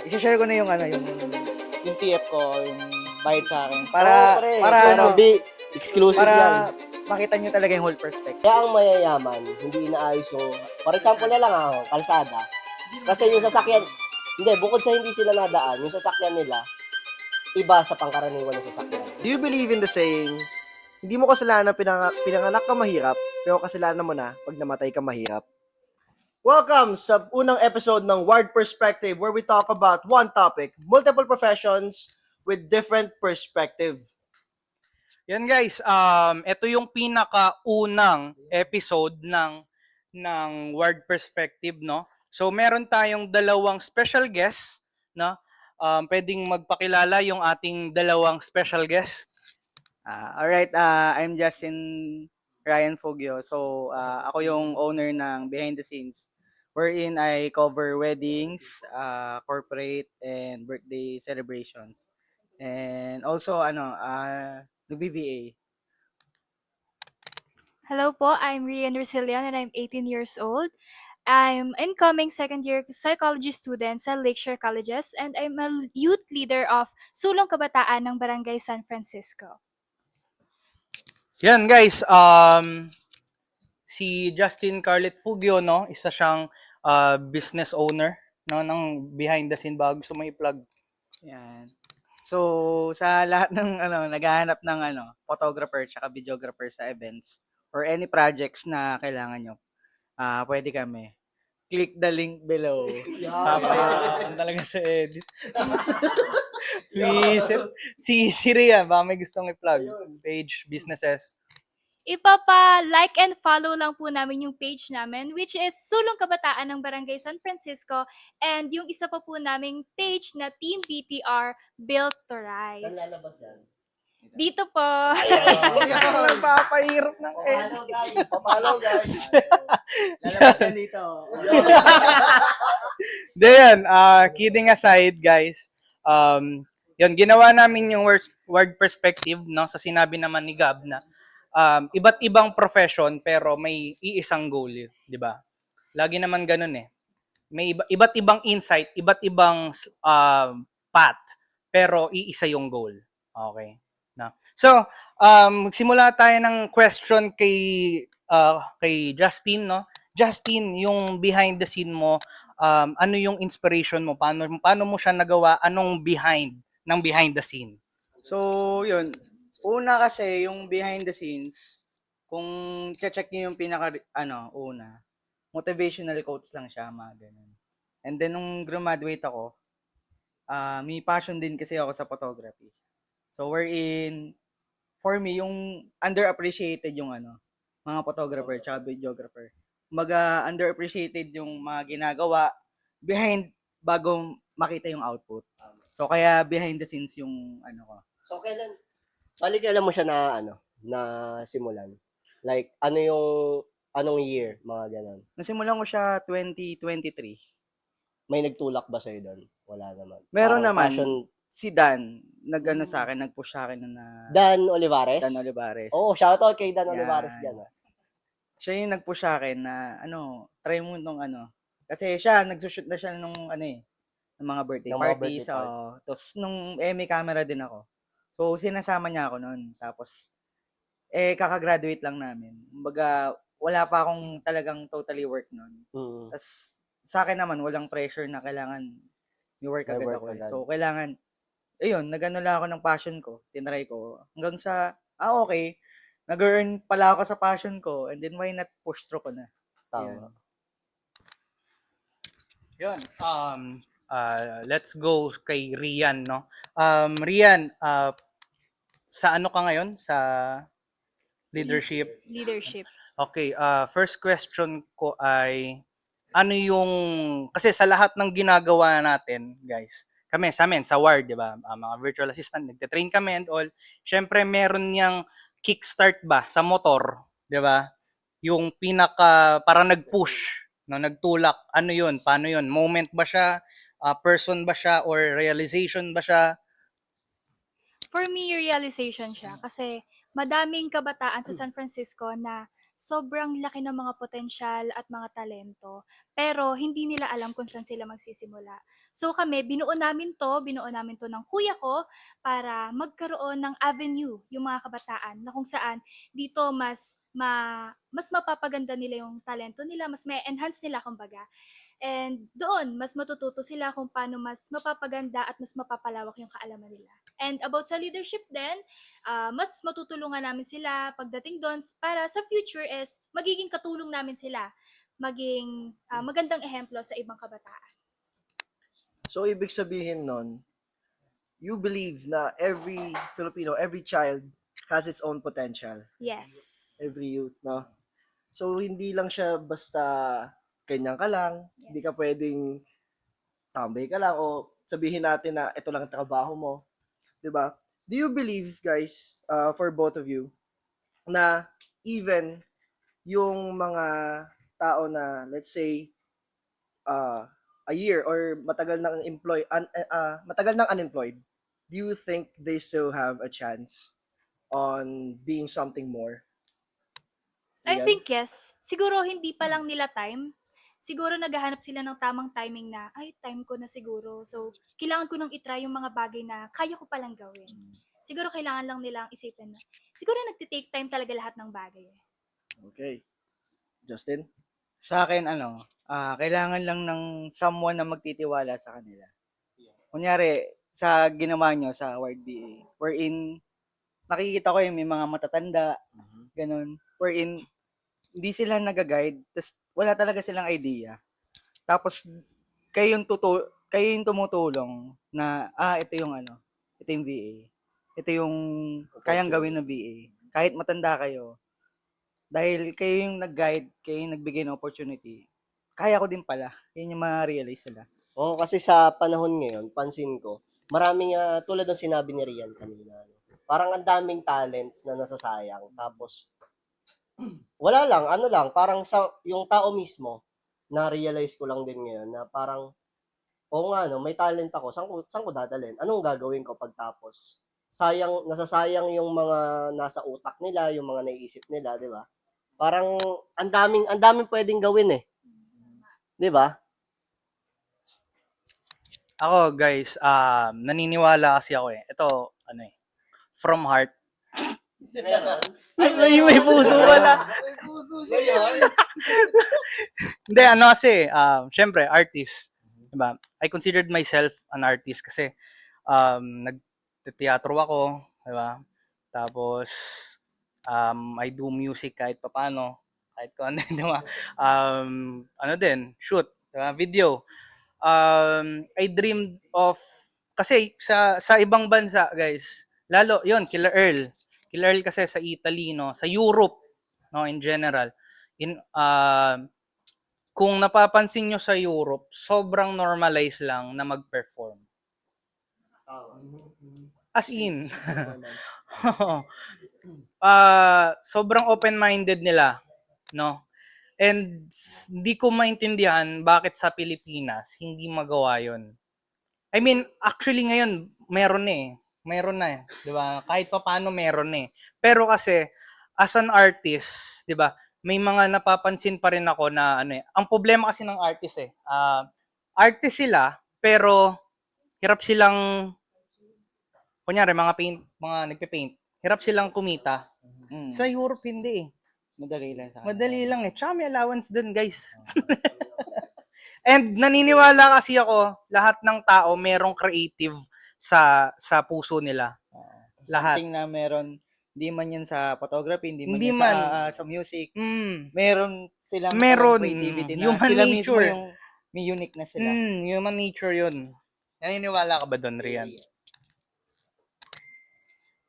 i-share ko na yung yung TF ko, yung bayad sa akin. Para Pero exclusive yan. para makita nyo talaga yung whole perspective. Kaya ang mayayaman, hindi inaayos yung, for example na lang kalsada. Kasi yung sasakyan, hindi, bukod sa hindi sila nadaan, yung sasakyan nila, iba sa pangkaraniwan ng sasakyan. Do you believe in the saying, hindi mo kasalanan pinanganak ka mahirap, pero kasalanan mo na pag namatay ka mahirap? Welcome sa unang episode ng Ward Perspective where we talk about one topic, multiple professions with different perspective. Yan guys, ito yung pinakaunang episode ng Word Perspective, no? So meron tayong dalawang special guests, no? Pwedeng magpakilala yung ating dalawang special guest. Alright, I'm Justin Ryan Fogio. So, ako yung owner ng Behind the Scenes, wherein I cover weddings, corporate, and birthday celebrations. And also, VVA. Hello po, I'm Rian Resilian and I'm 18 years old. I'm incoming second year psychology student sa Lakeshore Colleges and I'm a youth leader of Sulong Kabataan ng Barangay San Francisco. Yan guys, si Justin Carlet Fugio, no? Isa siyang business owner, no, ng Behind the Scene. Bago gusto mo i-plug. Yan. So, sa lahat ng naghahanap ng photographer at videographer sa events or any projects na kailangan nyo, pwede kami. Click the link below. Ang talaga sa edit. Si Rian, baka may gustong i-plug. Page, businesses. Ipapa-like and follow lang po namin yung page namin which is Sulong Kabataan ng Barangay San Francisco and yung isa pa po naming page na Team BTR Built to Rise. Saan lalabas yan? Dito po. Nagpapahirap ng edit. Papalo guys. Lalabas yan dito. Then, kidding aside, guys, yun, ginawa namin yung word perspective, no, sa sinabi naman ni Gab na iba't ibang profession pero may iisang goal, di ba? Lagi naman ganun eh. May iba't ibang insight, iba't ibang path, pero iisa yung goal. Okay. Na. So, magsimula tayo ng question kay Justin, no? Justin, yung behind the scene mo, ano yung inspiration mo? Paano mo siya nagawa? Anong behind the scene? So, yun. Una kasi, yung behind the scenes, kung check niyo yung una, motivational quotes lang siya, mga ganun. And then, nung graduate ako, may passion din kasi ako sa photography. So, wherein, for me, yung underappreciated yung mga photographer tsaka videographer. Kumbaga, underappreciated yung mga ginagawa behind bago makita yung output. So, kaya behind the scenes yung ko. So kailan mo siya na simulan? Like, anong year, mga ganon? Nasimulan ko siya 2023. May nagtulak ba sa'yo doon? Wala naman. Meron Parang naman. passion. Si Dan, sa akin, nag-push sa akin na Dan Olivares? Dan Olivares. Oo, shoutout kay Dan Yan. Olivares dyan. Siya yung nag-push sa akin na try mo nung Kasi siya, nagsushoot na siya nung ng mga birthday Ng mga parties. birthday party. Tapos nung may camera din ako. So, sinasama niya ako noon. Tapos, kakagraduate lang namin. Kumbaga, wala pa akong talagang totally work noon. Tapos, sa akin naman, walang pressure na kailangan may work May agad work ako. agad. So, kailangan, nagano lang ako ng passion ko. Tinry ko. Hanggang sa, okay, nag-earn pala ako sa passion ko. And then, why not push through ko na? Tama. Yun. Let's go kay Rian, no? Rian, sa ano ka ngayon? Sa leadership? Leadership. Okay, first question ko ay ano yung kasi sa lahat ng ginagawa natin, guys. Sa amin sa Ward, 'di ba? Mga virtual assistant, nagte-train kami and all. Syempre meron niyang kickstart ba sa motor, 'di ba? Yung pinaka parang nag-push, no, nagtulak. Ano 'yun? Paano 'yun? Moment ba siya? Person ba siya or realization ba siya? For me, realization siya kasi madaming kabataan sa San Francisco na sobrang laki ng mga potensyal at mga talento pero hindi nila alam kung saan sila magsisimula. So kami, binuo namin to ng kuya ko para magkaroon ng avenue yung mga kabataan na kung saan dito mas mapapaganda nila yung talento nila, mas may-enhance nila kumbaga. And doon, mas matututo sila kung paano mas mapapaganda at mas mapapalawak yung kaalaman nila. And about sa leadership din, mas matutulungan namin sila pagdating doon para sa future is magiging katulong namin sila, maging magandang ehemplo sa ibang kabataan. So, ibig sabihin nun, you believe na every Filipino, every child has its own potential. Yes. Every youth, no? So, hindi lang siya basta ganyan ka lang, hindi ka Yes. pwedeng tambay ka lang o sabihin natin na ito lang ang trabaho mo. 'Di ba? Do you believe, guys, for both of you, na even yung mga tao na, let's say, a year or matagal nang unemployed, do you think they still have a chance on being something more? I Rian? think yes. Siguro hindi pa lang nila time. Siguro naghahanap sila ng tamang timing na, ay, time ko na siguro. So, kailangan ko nang itry yung mga bagay na kaya ko palang gawin. Siguro kailangan lang nilang isipin na, siguro nagtitake time talaga lahat ng bagay. Okay. Justin? Sa akin, kailangan lang ng someone na magtitiwala sa kanila. Kunyari, sa ginawa nyo sa Ward BA, wherein nakikita ko yung may mga matatanda, ganun, wherein hindi sila nag-guide, tas wala talaga silang idea. Tapos, kayo yung tumutulong na, ito yung ito yung BA. Ito yung kayang gawin ng BA. Kahit matanda kayo, dahil kayo yung nag-guide, kayo yung nagbigay ng opportunity, kaya ko din pala. Yun yung ma-realize nila. Oo, kasi sa panahon ngayon, pansin ko, maraming, tulad ng sinabi ni Rian kanina, parang ang daming talents na nasasayang. Tapos, wala lang, parang yung tao mismo, na-realize ko lang din ngayon na parang, oo nga, may talent ako, saan ko dadalhin? Anong gagawin ko pagtapos? Nasasayang yung mga nasa utak nila, yung mga naiisip nila, di ba? Parang, ang daming pwedeng gawin eh. Di ba? Ako guys, naniniwala kasi ako eh. Ito, from heart. May puso wala. Hindi, kasi, syempre, artist. Diba? I considered myself an artist kasi nagteatro ako, diba? Tapos, I do music kahit papano. Kahit kung ano, diba? Shoot, diba? Video. I dreamed of, kasi sa ibang bansa, guys, lalo, yon Killer Earl. Killer Earl kasi sa Italy, no? Sa Europe, no? In general. Kung napapansin nyo sa Europe, sobrang normalize lang na mag-perform. As in. Sobrang open-minded nila, no? And hindi ko maintindihan bakit sa Pilipinas hindi magawa 'yon. I mean, actually ngayon meron eh. Meron na eh, 'di ba? Kahit papaano meron eh. Pero kasi as an artist, 'di ba? May mga napapansin pa rin ako na ang problema kasi ng artist eh. Artist sila pero hirap silang kunyari mga nagpe-paint. Hirap silang kumita. Sa Europe hindi eh. Madali lang sa Madali lang eh. Tsaka may allowance dun, guys. And naniniwala kasi ako, lahat ng tao merong creative sa puso nila. Lahat. Something na meron, hindi man yan sa photography, hindi Hindi yan man. sa music. Mm. Meron silang Meron. creativity na Human sila nature. mismo yung may unique na sila. Human nature yun. Naniniwala ka ba doon, Rian?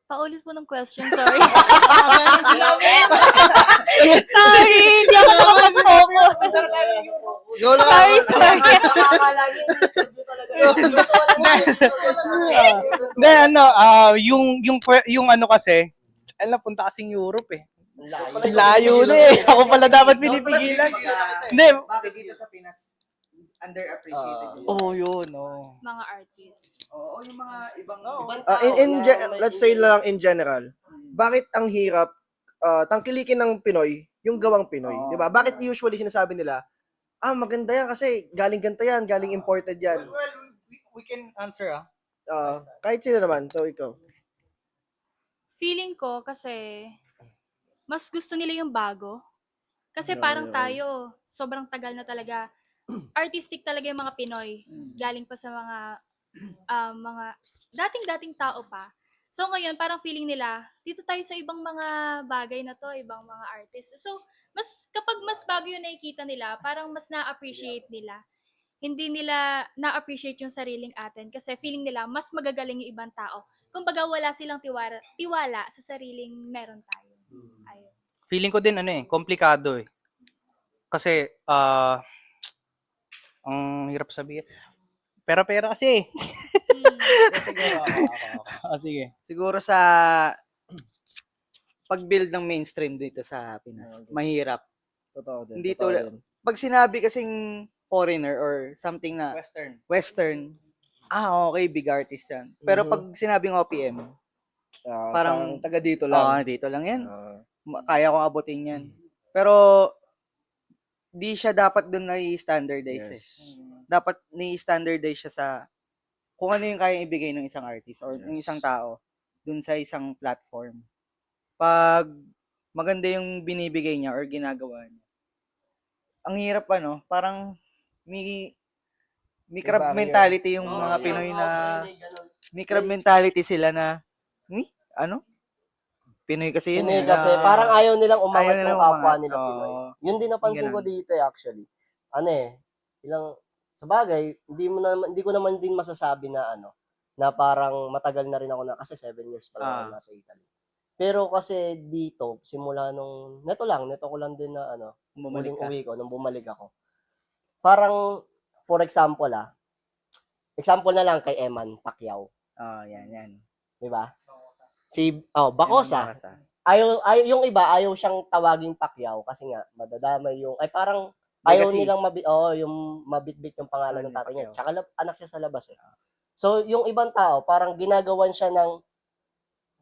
Paulit mo ng question, sorry. Sorry, hindi ako nakapag-focus. Sorry. Hindi, yung kasi, punta kasing Europe eh. Layo na eh. Ako pala dapat pinipigilan. Hindi, Bakit dito sa Pinas, underappreciated. Oo. yun. Oh, yun, oh. Mga artists. Oo, yung mga ibang Ibang Let's say lang in general, bakit ang hirap tangkilikin ng Pinoy yung gawang Pinoy, Oo. 'di ba? Bakit usually sinasabi nila, maganda yan kasi galing ganito yan, galing imported yan. Well, we can answer, Kahit sino naman, so ikaw. Feeling ko kasi mas gusto nila yung bago. Kasi Okay, parang okay. tayo, sobrang tagal na talaga. Artistic talaga yung mga Pinoy. Galing pa sa mga dating-dating tao pa. So ngayon, parang feeling nila, dito tayo sa ibang mga bagay na to, ibang mga artists. So, kapag mas bago yung nakikita nila, parang mas na-appreciate nila. Hindi nila na-appreciate yung sariling atin kasi feeling nila mas magagaling yung ibang tao. Kumbaga wala silang tiwala sa sariling meron tayo. Ayun. Feeling ko din, komplikado eh. Kasi, ang hirap sabihin. Pera-pera kasi eh. siguro ako. Sige. Siguro sa pag-build ng mainstream dito sa Pinas, mahirap. Totoo din. Hindi totoo tulad- din. Pag sinabi kasing foreigner or something na Western, okay, big artist yan. Pero Mhm. pag sinabing OPM, Parang taga dito lang. dito lang yan. Ah, Kaya ko abutin yan. Pero, di siya dapat dun na-standardize yes. Dapat ni-standardize siya sa kung ano yung kayang ibigay ng isang artist or ng Yes. isang tao dun sa isang platform. Pag maganda yung binibigay niya or ginagawa niya, ang hirap parang may crab barrier. mentality yung mga Pinoy na may crab mentality sila na Pinoy kasi yun Pinoy kasi parang ayaw nilang umangat Ayaw nilang yung kapwa umangat, nila oo. Pinoy. Yun din napansin ko Ganun. dito actually. Sa bagay, hindi ko naman din masasabi na na parang matagal na rin ako na kasi 7 years pa lang ako nasa Italy. Pero kasi dito, simula neto ko lang din na Bumalik muling ka. uwi ko, nung bumalik ako. Parang, for example example na lang kay Eman Pacquiao, Yan. di ba? Bacosa. Bacosa. Ayaw, yung iba, ayaw siyang tawaging Pacquiao kasi nga, madadamay parang, ayaw Legacy. nilang yung mabitbit yung pangalan ng tatay niya. Pacquiao. Tsaka anak siya sa labas eh. So, yung ibang tao, parang ginagawan siya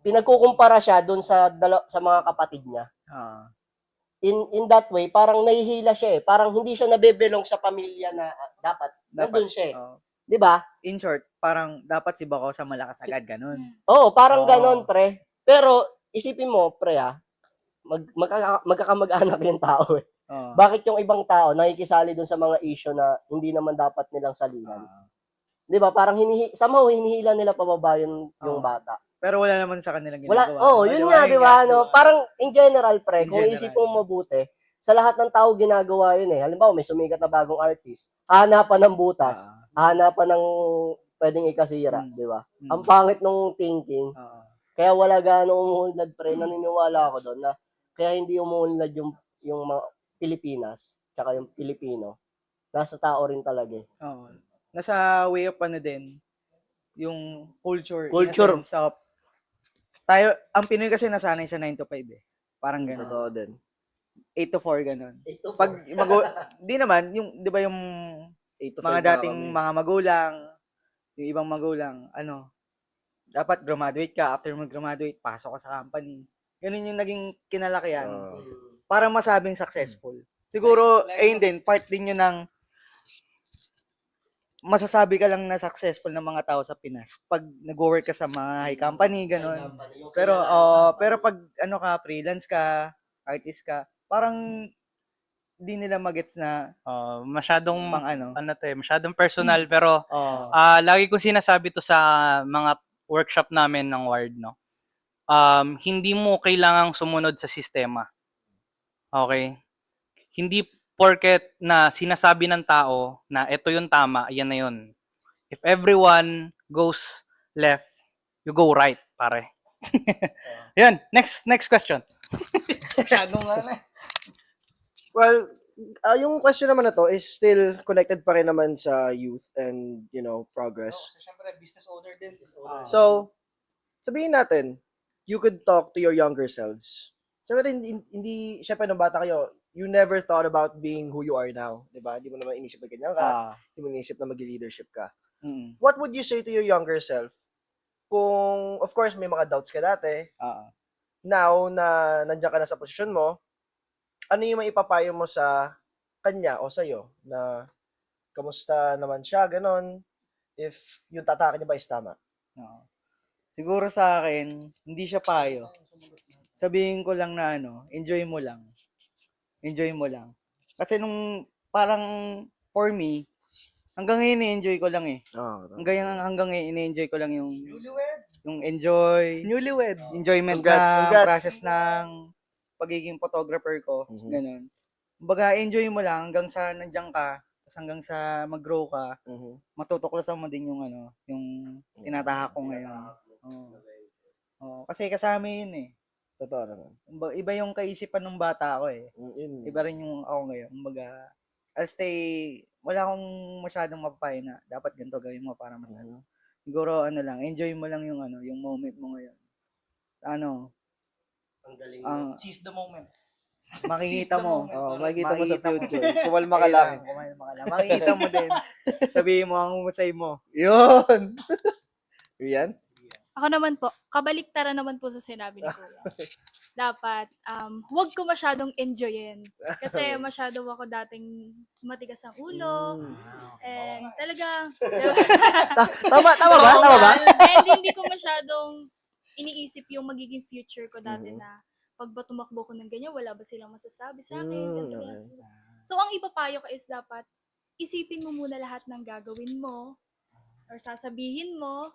pinagkukumpara siya dun sa mga kapatid niya. In that way, parang nahihila siya eh. Parang hindi siya nabebelong sa pamilya na dapat nandun siya eh. Di ba? In short, parang dapat si Bacosa malakas agad, ganun. Oo, parang Oo. ganon, pre. Pero, isipin mo, pre magkakamag-anak yung tao eh. Oo. Bakit yung ibang tao nakikisali dun sa mga issue na hindi naman dapat nilang salihan? 'Di ba? Parang somehow hinihila nila pababa yung Oo. bata. Pero wala naman sa kanilang Wala, ginagawa. yun nga, 'di ba? Parang in general, pre, In kung general. isipin mo mabuti, sa lahat ng tao ginagawa yun eh. Halimbawa, may sumikat na bagong artist, hanapan ng butas, hanapan ng pwedeng ikasira, 'di ba? Ang pangit nung thinking. Kaya wala gaano umuunlad, pre. Naniniwala ako doon na kaya hindi umuunlad yung mga Pilipinas, tsaka yung Pilipino. Nasa tao rin talaga eh. Oo. Nasa way of din, yung culture. Culture. In a sense of, tayo, ang Pinoy kasi nasanay sa 9 to 5 eh. Parang gano'n. Totoo din. 8 to 4 gano'n. Ito Pag di naman, yung, di ba yung 8 to 5 mga na dating kami. mga magulang, yung ibang magulang, dapat graduate ka, after mag-graduate, pasok ka sa company. Ganun yung naging kinalakihan. Para masabing successful. Siguro, ayun din, part din yun ng masasabi ka lang na successful ng mga tao sa Pinas pag nag-work ka sa mga high company, ganun. Pero pag freelance ka, artist ka, parang di nila magets na Masyadong, pang masyadong personal, pero lagi ko sinasabi to sa mga workshop namin ng WARD, no? Hindi mo kailangang sumunod sa sistema. Okay? Hindi porket na sinasabi ng tao na ito yung tama, yan na yun. If everyone goes left, you go right, pare. Yan, next question. Masyadong Well, yung question naman na to is still connected pa rin naman sa youth and, progress. Siyempre, business owner din. So, sabihin natin, you could talk to your younger selves. Sabi natin, hindi, syempre nung bata kayo, you never thought about being who you are now, 'di ba? Hindi mo naman inisip na ganyan ka, Ah, hindi mo inisip na mag-leadership ka. mm, What would you say to your younger self kung, of course, may mga doubts ka dati, ah. now na nandiyan ka na sa posisyon mo, ano yung maipapayo mo sa kanya o sa'yo na kamusta naman siya, ganon, if yung tatake niya ba is tama? Oo. Siguro sa akin, hindi siya payo. Sabihin ko lang na enjoy mo lang. Enjoy mo lang. Kasi nung parang for me, hanggang ngayon enjoy ko lang eh. Oo. Hanggang ngayon ini-enjoy ko lang yung enjoy, Newlywed. enjoyment Congrats, ng congrats. process ng pagiging photographer ko, Mhm. ganun. Kumbaga enjoy mo lang hanggang sa nandiyan ka, tapos hanggang sa mag-grow ka, Mhm. matutuklasan mo din yung yung tinatahak ko ngayon. Oo. Oo, kasi kasama yun eh. Totoo naman. Iba yung kaisipan ng bata ako eh. Yun. Iba rin yung ako ngayon. Kumbaga, I'll stay, wala akong masyadong mapapayo na dapat ganito gawin mo para mas Mhm. Siguro lang, enjoy mo lang yung yung moment mo ngayon. Ang galing Ang Seize the moment. makikita mo. Oh, makikita mo sa Makikita mo. future. Kumalma ka lang. Kumalma ka lang. Makikita mo din. Sabihin mo ang husay mo. Yun. Rian? Ako naman po, kabaliktaran naman po sa sinabi ni Kuya. Dapat, huwag ko masyadong enjoyin. Kasi masyado ako dating matigas ang ulo. And talaga, Tama ba? Tama ba? and hindi ko masyadong iniisip yung magiging future ko dati Mhm. na pag ba tumakbo ko ng ganyan, wala ba silang masasabi sa akin? Mm, Ganito, okay. ganyan. So, ang ipapayo ko is dapat isipin mo muna lahat ng gagawin mo or sasabihin mo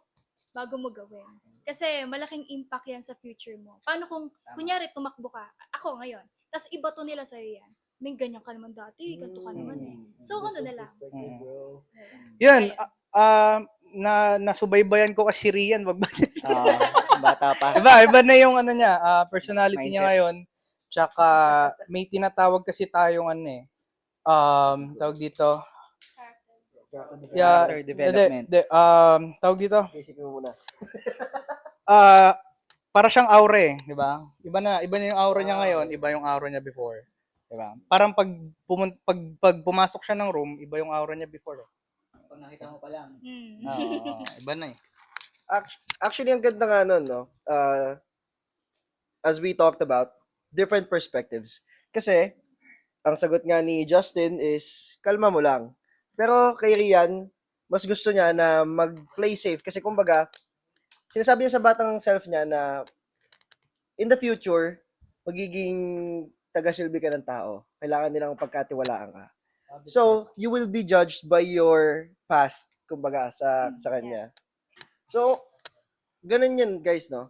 bago mo gawin. Kasi malaking impact yan sa future mo. Paano kung, kunyari, tumakbo ka, ako ngayon, tapos ibato nila sa'yo yan. May ganyan ka naman dati, ganito ka naman eh. So, ano na lang. Yun, nasubaybayan ko kasi Rian. Bata pa. Iba na yung niya, personality niya Mindset. ngayon. Tsaka may tinatawag kasi tayong tawag dito. Yeah, Character development. tawag dito. Isipin mo muna. Para siyang aura eh, di ba? Iba na yung aura niya ngayon, iba yung aura niya before. Di ba? Parang pag pumasok siya ng room, iba yung aura niya before. Eh. Pag nakita mo pa lang. Iba na eh. Actually, ang ganda nga nun, no? As we talked about, different perspectives. Kasi, ang sagot nga ni Justin is, kalma mo lang. Pero kay Rian, mas gusto niya na mag-play safe. Kasi kumbaga, sinasabi niya sa batang self niya na in the future, magiging taga-silbi ka ng tao. Kailangan nilang pagkatiwalaan ka. So, you will be judged by your past, kumbaga, sa kanya. So, ganun yan, guys, no?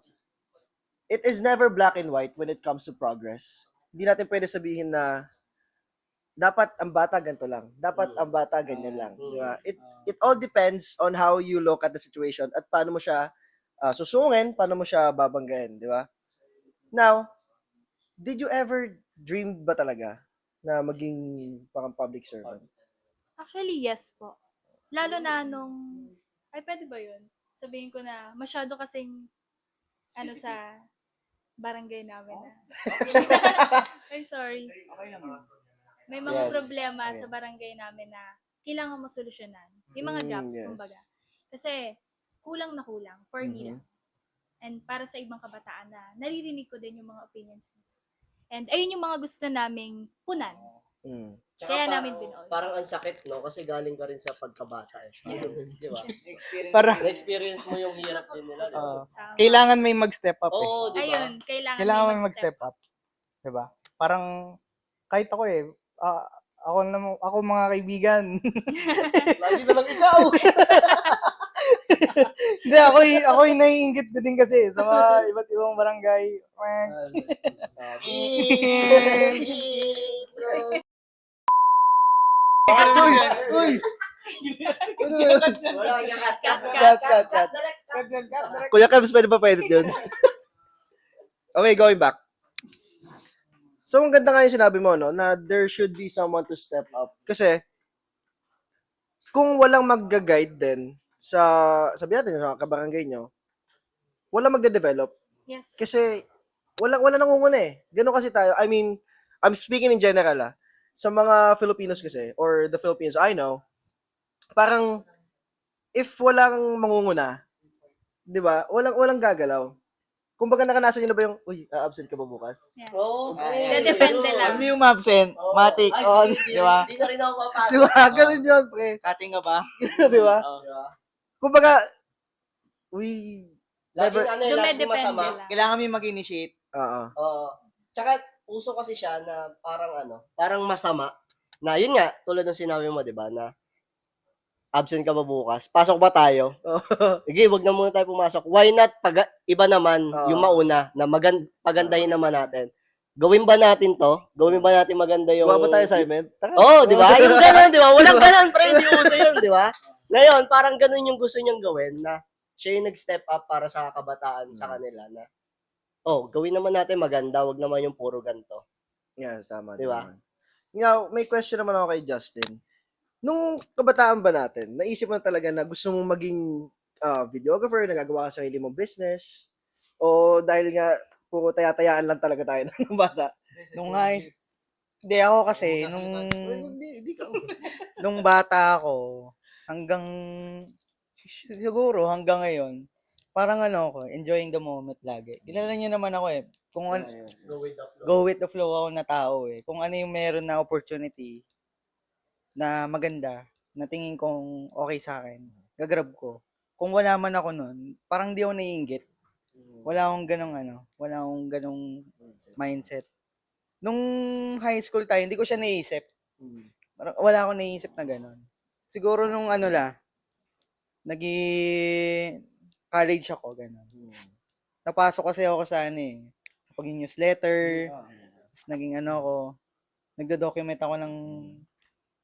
It is never black and white when it comes to progress. Hindi natin pwede sabihin na dapat ang bata ganito lang. Dapat ang bata ganyan lang. Di ba? It all depends on how you look at the situation at paano mo siya susungin, paano mo siya babanggain, di ba? Now, did you ever dream ba talaga na maging pang public servant? Actually, yes po. Lalo na nung, ay pwede ba yun? Sabihin ko na, masyado kasing, sa barangay namin na. Ay, sorry. Okay lang. May mga Yes. problema Okay. sa barangay namin na kailangan masolusyonan. May mga gaps, yes. kumbaga. Kasi, kulang na kulang, for me Mhm. lang. And para sa ibang kabataan na naririnig ko din yung mga opinions nila. And ayun yung mga gusto naming punan. Mm. Kaya namin binuo. Parang ang sakit, no? Kasi galing ka rin sa pagkabata. Eh. Yes. Di ba? Para Na-experience mo yung hirap din nila. Di ba? Tama. kailangan may mag-step up eh. Oo, di ba? Ayun, kailangan Kailangan may may mag-step up. 'Di ba? Parang kahit ako eh, ako mga kaibigan. Lagi na lang ikaw! Hindi, ako naiingit ko din kasi sa mga iba't ibang barangay. Uy! Uy! Ano yun? Wala, cut. Cut. Kuya Kebs, pwede pa pwede yun? Okay, going back. So, ang ganda nga yung sinabi mo, no, na there should be someone to step up. Kasi, kung walang mag-guide din sabi natin, sa kabarangay nyo, walang magde-develop. Yes. Kasi, wala nangunguna eh. Ganun kasi tayo. I mean, I'm speaking in general sa mga Filipinos kasi, or the Filipinos I know, parang if walang mangunguna, 'di ba? Walang gagalaw. Kumbaga nakanasan niyo na ba yung, uy, absent ka ba bukas? Yeah. Oo, Depende lang. Ano yung mabsent? Matik. Di ba? Di na rin ako papasok. Di ba? Ganun yun, pre. Cutting ka ba? Di ba? Diba? Kumbaga, we Laging ano, laging Dumedepende masama. lang. Kailangan may mag-initiate. Oo. Oo. Tsaka, uso kasi siya na parang masama. Na, yun nga, tulad ng sinabi mo, di ba, na absent ka ba bukas? Pasok ba tayo? Sige, wag na muna tayo pumasok. Why not iba naman Oo. yung mauna na pagandahin naman natin? Gawin ba natin to? Gawin ba natin maganda yung... Gawa ba tayo assignment? Tara. Oo, di ba? Yung gano'n, di ba? Walang gano'n, pre. Hindi uso yun, di ba? Ngayon, parang gano'n yung gusto niyang gawin na siya yung nag-step up para sa kabataan sa kanila na gawin naman natin maganda, wag naman yung puro ganito. Yes, tama. Di ba? Naman. Nga, may question naman ako kay Justin. Nung kabataan ba natin, naisip mo talaga na gusto mong maging videographer, nagagawa ka sa sarili mong business? O dahil nga, puro taya-tayaan lang talaga tayo ng bata? Nung high, hindi ako kasi, Hindi ka. nung bata ako, hanggang, siguro hanggang ngayon, parang ano ako, enjoying the moment lagi. Kilala niyo naman ako kung go with the flow ako na tao Kung ano yung meron na opportunity na maganda, na tingin kong okay sa akin, gagrab ko. Kung wala man ako nun, parang di ako naiinggit. Wala akong ganong mindset. Nung high school tayo, hindi ko siya naisip. Parang wala akong naisip na ganon. Siguro nung college ako, ganon. Napasok kasi ako sa sa pagiging newsletter, naging nagdo-document ako ng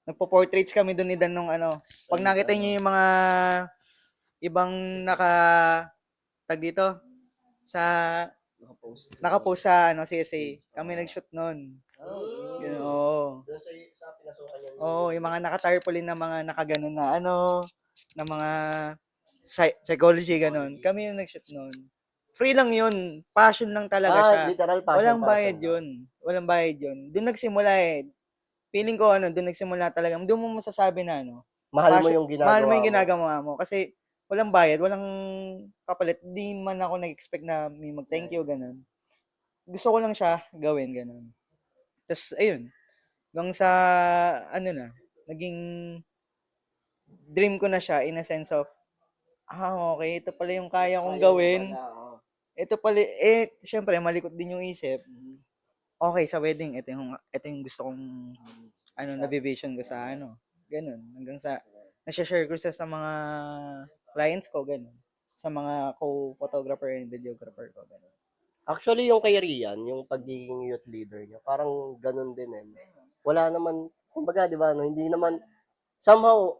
nagpo-portraits kami doon ni Dan nung pag nakita niyo yung mga ibang tag dito sa nakapost sa CSA, kami nag-shoot noon. Oo. Doon sa pinasukan niya. Oo, yung mga naka-tarpaulin na mga nakaganon na na mga psychology ganon. Kami yung nag-shoot noon. Free lang yun. Passion lang talaga siya. Literal passion. Walang bayad yun. Walang bayad yun. Doon nagsimula Feeling ko doon nagsimula talaga. Doon mo masasabi na Mahal mo passion- yung ginagawa mahal mo yung mo. ginagawa mo. Kasi walang bayad, walang kapalit. Di man ako nag-expect na may mag-thank you, ganun. Gusto ko lang siya gawin, ganun. Tapos, ayun. Hanggang sa, naging dream ko na siya in a sense of, okay, ito pala yung kaya kong gawin. Ito pala, syempre, malikot din yung isip. Okay, sa wedding, ito yung gusto kong, nabivision ko sa ganun. Hanggang sa, nasa-share ko sa mga clients ko, ganun. Sa mga co-photographer and videographer ko, ganun. Actually, yung kay Rian, yung pagiging youth leader niya, parang ganun din Wala naman, kumbaga, di ba, hindi naman, somehow,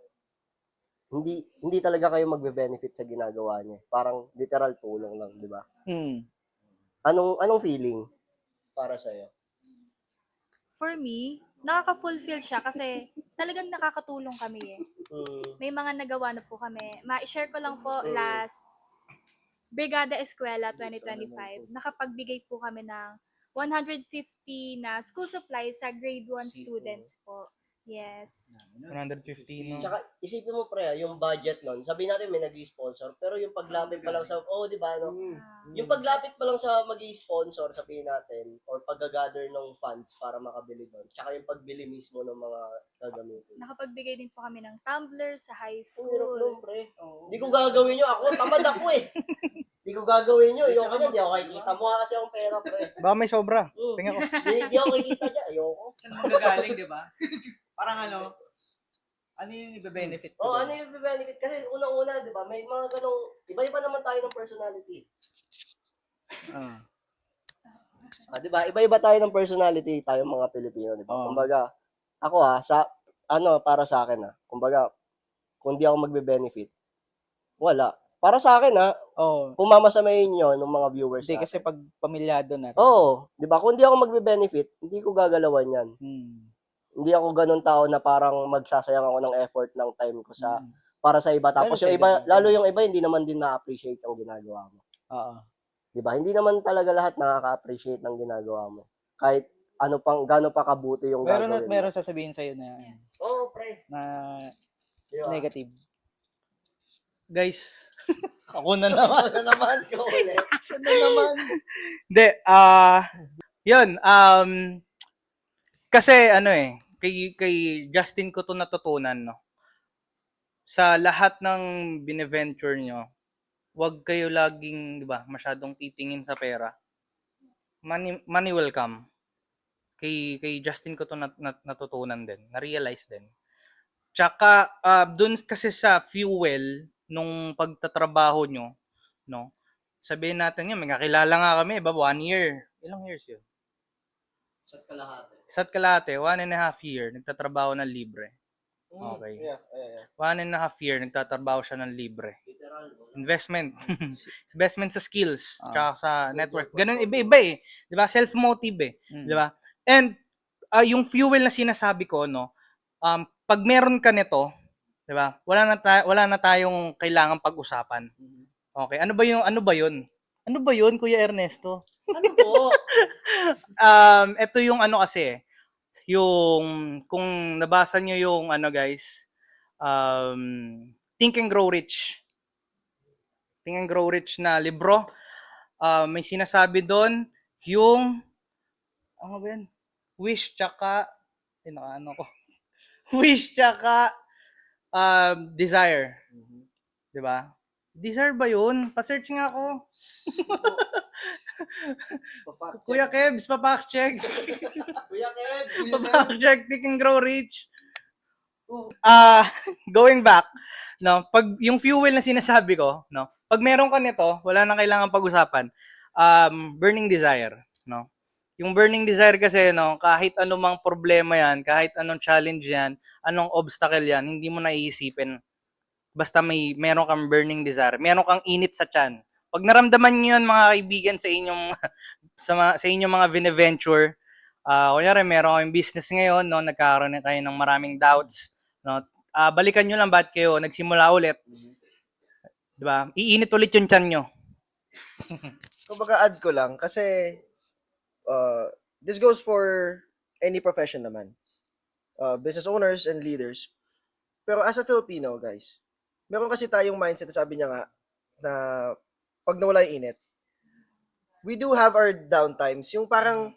hindi talaga kayo magbe-benefit sa ginagawa niya. Parang literal tulong lang, di ba? Anong feeling para sa'yo? For me, nakaka-fulfill siya kasi talagang nakakatulong kami May mga nagawa na po kami. Ma-share ko lang po last Brigada Eskwela 2025. Nakapagbigay po kami ng 150 na school supplies sa grade 1 students po. Yes. 150, no? Tsaka, isipin mo pre, yung budget nun, sabihin natin may nag-sponsor, pero yung paglapit pa lang sa, di ba, yung paglapit pa lang sa mag-sponsor, sabihin natin, or pag-gather ng funds para makabili doon, tsaka yung pagbili mismo ng mga gagamitin. Nakapagbigay din po kami ng tumbler sa high Ang hirap nun, school. pre. Hindi ko gagawin nyo. Ako, tamad ako Hindi ko gagawin nyo. Yung kanya, di ako kikita. Mukha kasi akong pera, pre. Baka may sobra. Mm. Tingnan ko. Hindi ako kikita dyan. Ayoko. Saan magagaling, di ba? Parang ano yung ibe-benefit ko? Ano yung benefit? Kasi unang-una, di ba, may mga ganong, iba-iba naman tayo ng personality. Di ba? Iba-iba tayo ng personality, tayong mga Pilipino, di ba? Kumbaga, ako para sa akin kumbaga, kung di ako magbe-benefit, wala. Para sa akin kung mamasamayin nyo ng mga viewers Hindi, kasi pag pamilyado na. di ba? Kung di ako magbe-benefit, hindi ko gagalawan yan. Hindi ako ganun tao na parang magsasayang ako ng effort ng time ko para sa iba. Tapos yung iba, lalo yung iba, hindi naman din na-appreciate yung ginagawa mo. Oo. Di ba? Hindi naman talaga lahat nakaka-appreciate ng ginagawa mo. Kahit gaano pa kabuti yung Meron at gagawin mo. meron sasabihin sa'yo na, Oo, pre. na Di ba? negative. Guys, ako na naman. Ano naman ko ulit? Ano naman? Hindi, yun, kasi kay Justin ko to natutunan, no? Sa lahat ng bine-venture nyo, wag kayo laging, di ba, masyadong titingin sa pera. Money will come. Kay Justin ko to natutunan din, na-realize din. Tsaka, dun kasi sa fuel, nung pagtatrabaho nyo, no? Sabihin natin yun, may kakilala nga kami, 1 year. Ilang years yun? Isa't kalahati, 1.5 year, nagtatrabaho ng libre. Okay. Yeah. 1.5 year, nagtatrabaho siya ng libre. Investment. Investment sa skills, tsaka sa network. Ganun, iba-iba eh. Di ba? Self-motive eh. Di ba? And, yung fuel na sinasabi ko, no, pag meron ka nito, di ba? Wala na tayong kailangang pag-usapan. Okay. Ano ba yun? Ano ba yun, Kuya Ernesto? Ano po? Ito yung kasi, yung kung nabasa nyo yung guys, Think and Grow Rich. Think and Grow Rich na libro. May sinasabi doon yung ano ba yan? Wish tsaka ko. Wish tsaka desire. 'Di ba? Desire ba 'yun? Pa-search nga ako. Kuya Kebs, pa-fact check. Kuya Kev! Pa-fact check, Think and Grow Rich. Going back, no, pag yung fuel na sinasabi ko, no, pag meron ka nito, wala nang kailangan pag-usapan. Burning desire, no. Yung burning desire kasi, no, kahit anumang problema yan, kahit anong challenge yan, anong obstacle yan, hindi mo naiisipin. Basta meron kang burning desire, meron kang init sa tiyan. Pag naramdaman niyo yun, mga kaibigan, sa inyong sa inyong mga vine-venture, kunyari meron kayong business ngayon, no, nagkakaroon na kayo ng maraming doubts, no, balikan nyo lang ba't kayo nagsimula ulit. Di ba? Iinit ulit yung tiyan nyo. Kumbaga add ko lang kasi this goes for any profession naman. Business owners and leaders. Pero as a Filipino, guys, meron kasi tayong mindset na sabi niya nga na pag nawala yung init, we do have our downtimes. Yung parang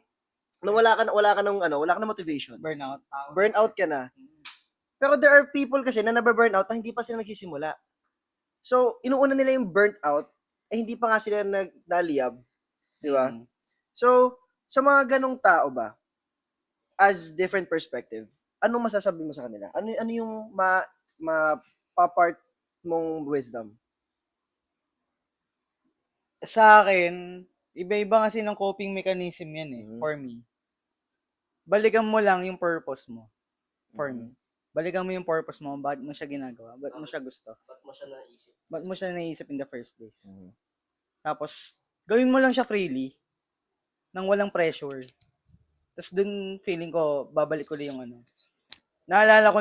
wala ka ng motivation. Burnout. Burnout ka na. Pero there are people kasi na nababurnout na hindi pa sila nagsisimula. So, inuuna nila yung burnt out, hindi pa nga sila naliyab. Di ba? So, sa mga ganong tao ba, as different perspective, anong masasabi mo sa kanila? Ano yung mapapart mong wisdom? Sa akin, iba-iba kasi ng coping mechanism yan eh, for me. Balikan mo lang yung purpose mo, for me. Balikan mo yung purpose mo, bakit mo siya ginagawa, bakit mo siya gusto. Bakit mo siya naisip in the first place. Tapos, gawin mo lang siya freely, nang walang pressure. Tapos dun, feeling ko, babalik ko yung Naalala ko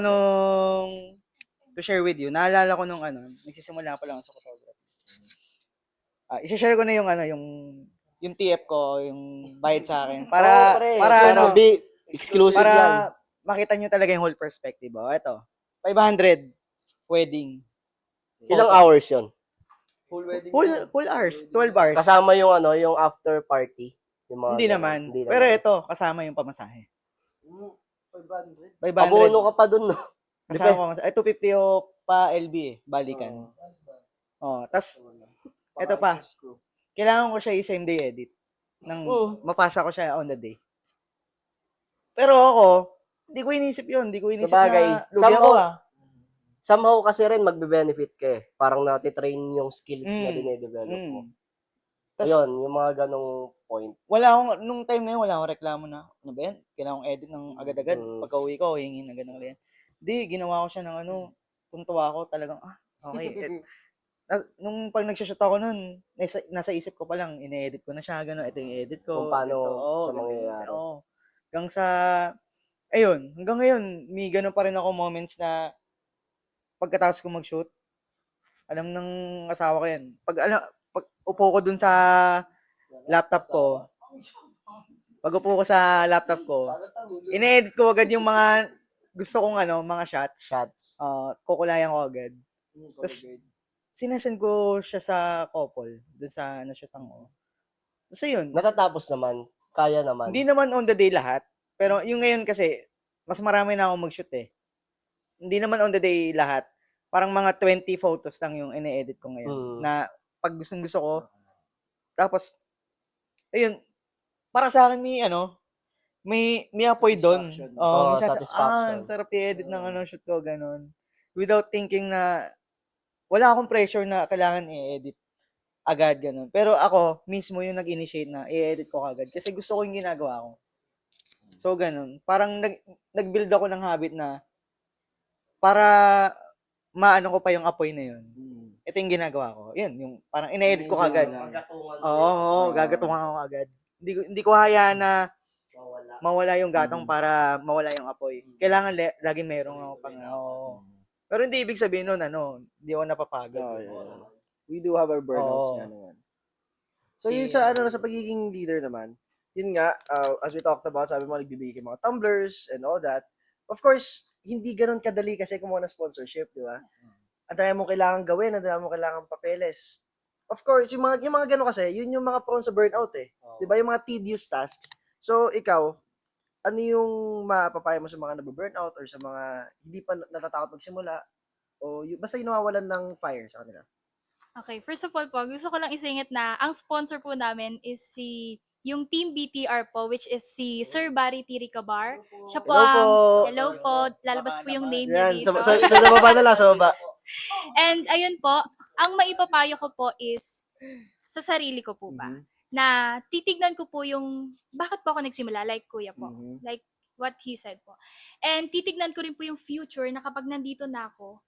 to share with you, naalala ko nagsisimula pa lang sa photography. I-share ko na yung TF ko, yung bayad sa akin. Para Exclusive para yan. makita nyo talaga yung whole perspective. Ito, 500 wedding. Ilang hours yon? Full hours, 12 hours. Kasama yung yung after party. Yung mga Hindi naman. Pero ito, kasama yung pamasahe. 500. Abono ka pa dun, no? Kasama pamasahe. 250 o pa LB balikan. Tas ito pa. Kailangan ko siya i-same day edit. Mapasa ko siya on the day. Pero ako, hindi ko inisip yun. Hindi ko inisip Sabagay, na lugi ako somehow kasi rin magbe-benefit ka eh. Parang natitrain yung skills na dinedevelop mo. Tas, Ayun, yung mga ganong point. Nung time na yun, wala akong reklamo na, ano ba yan? Kailangan kong edit ng agad-agad. Pagka uwi ko, hingin na ganun lang yan. Hindi, ginawa ko siya ng tuntua ako talagang, okay. Nung pag nagshoot ako nun, nasa isip ko pa lang, ine-edit ko na siya, gano'n, ito yung edit ko. Kung paano sa mangyayari. Hanggang sa, ayun, hanggang ngayon, may gano'n pa rin ako moments na, pagkatapos ko mag-shoot, alam ng asawa ko yan. Pag upo ko dun sa laptop ko, Pag upo ko sa laptop ko, ine-edit ko agad yung mga gusto kong mga shots. Shots. Kukulayan ko agad. Tapos, sinasend ko siya sa couple, dun sa na-shootan ko. So, yun. Natatapos naman. Kaya naman. Hindi naman on the day lahat. Pero yung ngayon kasi, mas marami na akong mag-shoot eh. Hindi naman on the day lahat. Parang mga 20 photos lang yung ine-edit ko ngayon. Na pag gusto ko. Tapos, ayun, para sa akin may apoy doon. Oo, May satisfaction. sarap i-edit ng shoot ko, ganun. Without thinking na, wala akong pressure na kailangan i-edit agad, ganun. Pero ako, mismo yung nag-initiate na i-edit ko agad. Kasi gusto ko yung ginagawa ko. So, ganun. Parang nag-build ako ng habit na, para maano ko pa yung apoy na yun. Ito yung ginagawa ko. Yun, yung parang ine-edit ko agad. Oo, gagatungan ko agad. Hindi ko hayaan na mawala yung gatong para mawala yung apoy. Kailangan lagi merong ako pang Pero hindi ibig sabihin nun, hindi ako napapagod. We do have our burnouts Oo. nga naman. So, yun sa sa pagiging leader naman, yun nga, as we talked about, sabi mo, nagbibigay kayo mga tumblers and all that. Of course, hindi ganun kadali kasi kumuha ng sponsorship, di ba? Ang dami mo kailangan gawin, ang dami mo kailangan papeles. Of course, yung mga ganun kasi, yun yung mga prone sa burnout eh. Di ba? Yung mga tedious tasks. So, ikaw, ano yung mapapayo mo sa mga nababurnout or sa mga hindi pa natatakot magsimula o basta yung nawawalan ng fire sa kanila? Okay, first of all po, gusto ko lang isingit na ang sponsor po namin is yung Team BTR po, which is si Sir Barry Tiricabar. Siya po Hello po. hello po, lalabas po yung name niya Yan, dito. sa baba na lang, sa baba. And ayun po, ang maipapayo ko po is sa sarili ko po ba, na titignan ko po yung bakit po ako nagsimula, like kuya po, like what he said po. And titignan ko rin po yung future na kapag nandito na ako,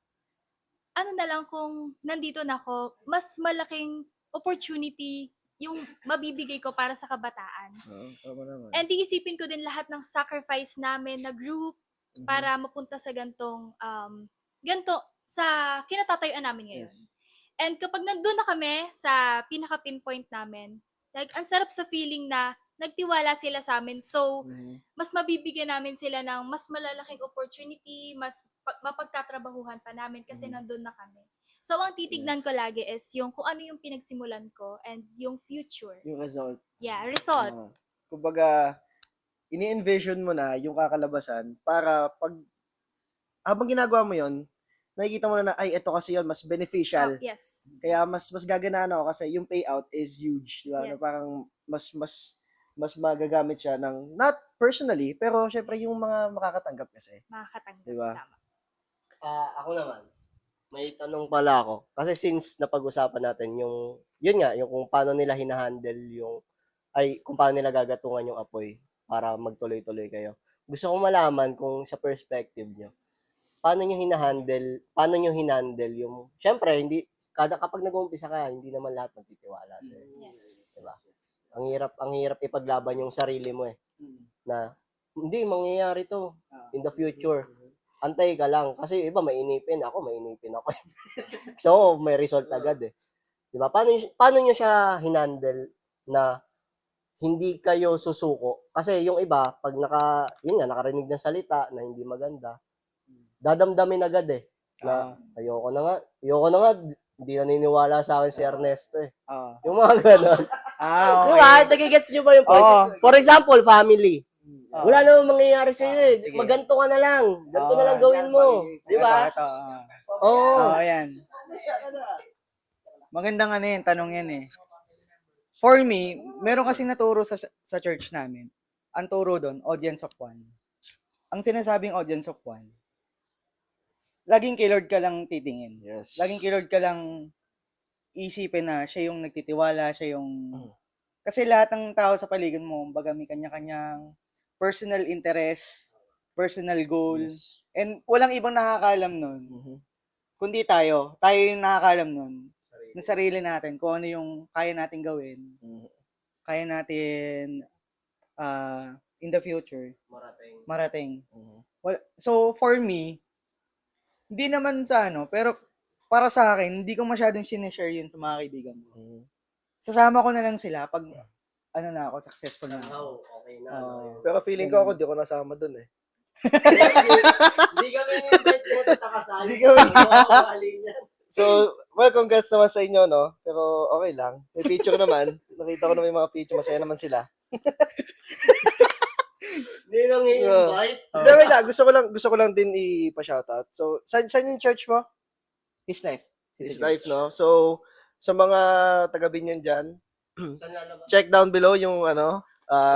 ano na lang kung nandito na ako, mas malaking opportunity yung mabibigay ko para sa kabataan. Tama naman. And iisipin ko din lahat ng sacrifice namin na group para mapunta sa ganto sa kinatatayuan namin ngayon. Yes. And kapag nandun na kami sa pinaka-pinpoint namin, like, ang sarap sa feeling na nagtiwala sila sa amin. So, mas mabibigyan namin sila ng mas malalaking opportunity, mas mapagtatrabahuhan pa namin kasi nandun na kami. So, ang titignan ko lagi is yung kung ano yung pinagsimulan ko and yung future. Yung result. Yeah, result. Kumbaga, ini-envision mo na yung kakalabasan para pag habang ginagawa mo yon, nakikita mo na ay ito kasi yon mas beneficial. Oh, yes. Kaya mas gaganaan ako kasi yung payout is huge, di ba? Na Yes. parang mas magagamit siya ng not personally, pero syempre yung mga makakatanggap kasi. Makakatanggap. Diba? Tama. Ako naman, may tanong pala ako. Kasi since napag-usapan natin yun nga, yung kung paano nila hinahandle kung paano nila gagatungan yung apoy para magtuloy-tuloy kayo. Gusto ko malaman kung sa perspective nyo, paano nyo hinandle yung, syempre, kapag nag-uumpisa ka, hindi naman lahat magtitiwala sa'yo. Yes. Diba? Ang hirap ipaglaban yung sarili mo eh. Na, hindi, mangyayari to in the future. Antay ka lang. Kasi iba, mainipin ako. So, may result agad eh. Diba? Paano nyo siya hinandle na hindi kayo susuko? Kasi yung iba, pag nakarinig ng salita na hindi maganda, dadamdamin agad eh. Na, ayoko na nga, hindi naniniwala sa akin si Ernesto eh. Yung mga ganon. Okay. Diba? Nagigets nyo ba yung point? Oo. For example, family. Wala namang mangyayari sa'yo eh. Sige. Maganto ka na lang. Ganto na lang gawin mo. Di ba? Ito. Oo. Yan. Magandang tanong yan eh. For me, meron kasi naturo sa church namin. Ang turo doon, audience of one. Ang sinasabing audience of one, laging kay Lord ka lang titingin. Yes. Laging kay Lord ka lang isipin na siya yung nagtitiwala, siya yung... Kasi lahat ng tao sa paligid mo, baga may kanya-kanyang personal interest, personal goal, and walang ibang nakakaalam nun. Kundi tayo. Tayo yung nakakaalam nun. Ng sarili natin, kung ano yung kaya natin gawin. Kaya natin in the future marating. Well, so for me, hindi naman sa pero para sa akin, hindi ko masyadong sinishare yun sa mga kaibigan ko. Sasama ko na lang sila pag ano na ako, successful na ako. Oh, okay na. Oo. Pero feeling ko ako, di ko nasama dun eh. Hindi kami invite dito sa kasal. Hindi kami. Mali niyan. So, well, congrats naman sa inyo, no? Pero okay lang. May picture naman. Nakita ko na may mga picture. Masaya naman sila. Hindi nang i-invite. Hindi, wait lang. Gusto ko lang din ipa-shoutout. So, saan yung church mo? His life. His life, no? So, sa mga taga-Binyan dyan, Saan lalabas? check down below yung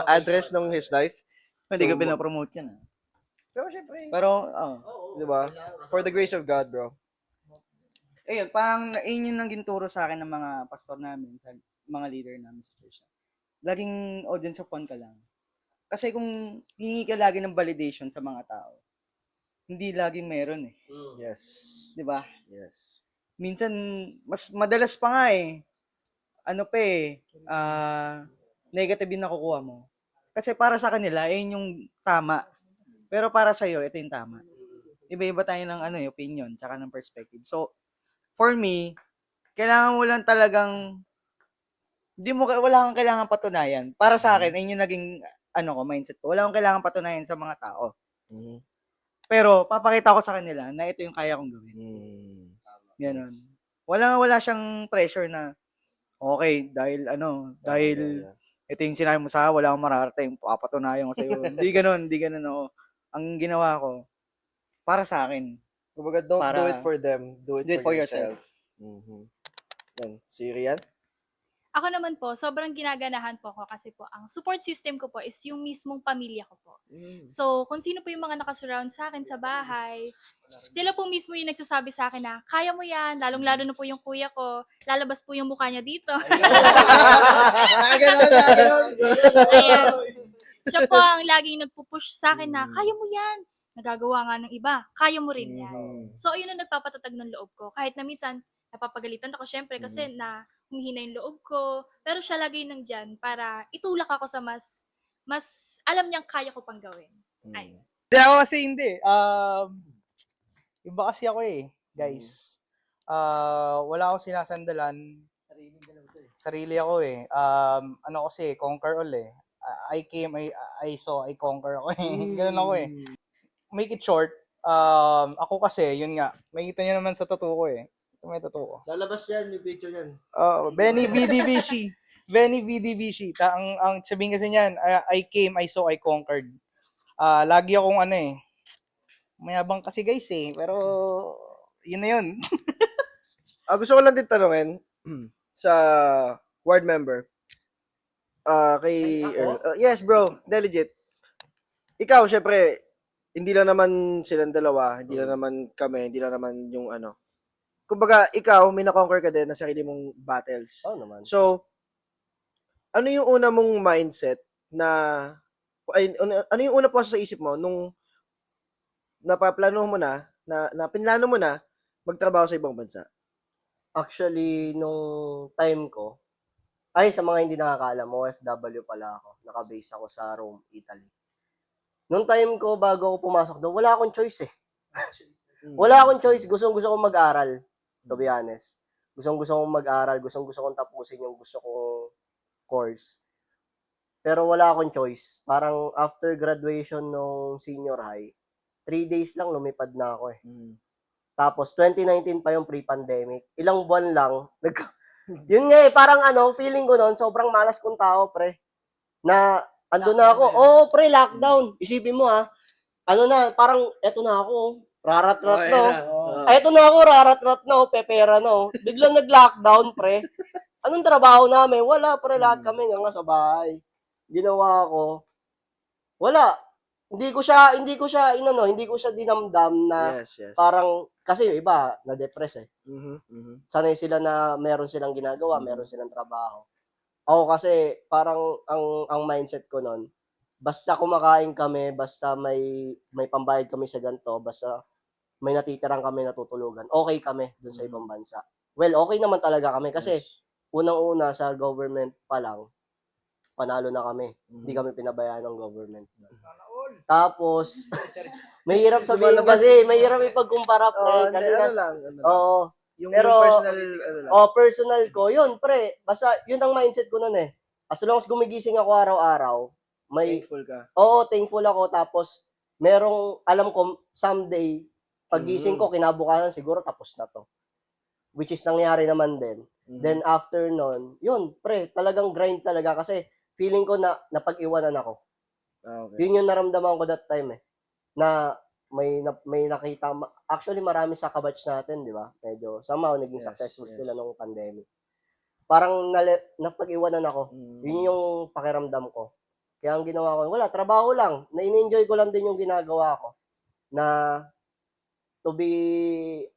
address ng His life. Hindi ko So, pinapromote yan. Pero syempre, Pero, Oo. di ba? For the grace of God, bro. ayun, parang yun yung naging turo sa akin ng mga pastor namin, sa mga leader namin sa church. Laging audience of one ka lang. Kasi kung hingi ka lagi ng validation sa mga tao, hindi laging meron eh. Yes. Di ba? Yes. Minsan, mas madalas pa nga eh. Ano pa eh, negative yung nakukuha mo. Kasi para sa kanila, yun yung tama. Pero para sa'yo, ito yung tama. Iba-iba tayo ng opinion, tsaka ng perspective. So, for me, kailangan mo lang talagang, wala kang kailangan patunayan. Para sa akin, ayun yung naging, mindset ko. Wala akong kailangan patunayan sa mga tao. Mhm. Pero, papakita ko sa kanila na ito yung kaya kong gawin. Mm. Ganon. Yes. Wala siyang pressure na, okay, dahil Yeah. ito yung sinabi mo sa akin, wala akong mararating, papatunayan ko sa'yo. Hindi ganun ako. Ang ginawa ko, para sa akin. Kumbaga, don't do Para- it for them. Do it for yourself. Mhm. Yan. Si Rian? Ako naman po, sobrang ginaganahan po ako kasi po ang support system ko po is yung mismong pamilya ko po. So, kung sino po yung mga nakasurround sa akin sa bahay, sila po mismo yung nagsasabi sa akin na, kaya mo yan, lalong-lalo na po yung kuya ko, lalabas po yung mukha niya dito. Ayan. Siya po ang laging nagpupush sa akin na, kaya mo yan. Nagagawa nga ng iba, kaya mo rin yan. Mhm. So, ayun ang nagpapatatag ng loob ko. Kahit na minsan, napapagalitan ako syempre kasi na humihina yung loob ko. Pero siya lagi nandyan para itulak ako sa mas alam niyang kaya ko pang gawin. Ay. Hindi ako kasi hindi. Iba kasi ako eh, guys. Wala akong sinasandalan. Sarili ako eh. Ano kasi, conquer all eh. I came, I saw, I conquer ako eh. Ganun ako eh. Make it short, ako kasi, yun nga, makikita nyo naman sa tattoo ko eh. Ito may tattoo ko. Lalabas yan, yung picture yan. Benny VDVC. Benny VDVC. Ang sabihin kasi niyan, I came, I saw, I conquered. Lagi akong mayabang kasi guys eh, pero yun na yun. Gusto ko lang din tanungin sa ward member. Kay Earl. Yes, bro. Legit. Ikaw, syempre, hindi lang naman silang dalawa, hindi lang naman kami, hindi lang naman yung Kumbaga, ikaw, may na-conquer ka din na sarili mong battles. Oo naman. So, ano yung una mong mindset na, ano yung una po sa isip mo nung napaplano mo na pinlano mo na magtrabaho sa ibang bansa? Actually, nung time ko, sa mga hindi nakakaalam, OFW pala ako. Nakabase ako sa Rome, Italy. Nung time ko, bago ako pumasok doon, wala akong choice eh. Wala akong choice. Gusto kong mag-aral, to be honest. Gusto kong mag-aral. Gusto kong tapusin yung gusto kong course. Pero wala akong choice. Parang after graduation nung senior high, 3 days lang lumipad na ako eh. Tapos 2019 pa yung pre-pandemic. Ilang buwan lang. Yun nga eh, parang feeling ko noon, sobrang malas kong tao, pre. Na, ando na ako. Pre, lockdown. Isipin mo parang eto na ako. Rarat-rat na. Eto na ako, rarat-rat na. Pepera na. Biglang nag-lockdown, pre. Anong trabaho namin? Wala, pre. Lahat kami nga sa bahay. Ginawa ko. Wala. Hindi ko siya dinamdam na Yes. parang, kasi yung iba, na-depress eh. Mhm. Sanay sila na meron silang ginagawa, meron silang trabaho. Ako kasi, parang ang mindset ko nun, basta kumakain kami, basta may pambayad kami sa ganito, basta may natitirang kami natutulugan, okay kami dun sa ibang bansa. Well, okay naman talaga kami kasi unang-una sa government pa lang, panalo na kami. Hindi kami pinabayaan ng government. Tapos, mahirap sabihin kasi, mahirap ipagkumpara, pre. Kasi Yung Pero, personal, personal ko, yun, pre. Basta, yun ang mindset ko nun eh. as long as gumigising ako araw-araw, may, Thankful ka. oo, thankful ako. Tapos, merong, alam ko, someday, pagising ko, kinabukasan, siguro tapos na to. Which is nangyari naman din. Then, after nun, yun, pre, talagang grind talaga kasi feeling ko na napag-iwanan ako. Okay. Yun yung naramdaman ko that time eh. Na may nakita, actually marami sa kabatch natin, di ba? Medyo, somehow, naging Yes, successful yes. sila nung pandemic. Parang napag-iwanan ako. Yun yung pakiramdam ko. Kaya ang ginawa ko, wala, trabaho lang. Na-enjoy ko lang din yung ginagawa ko. Na to be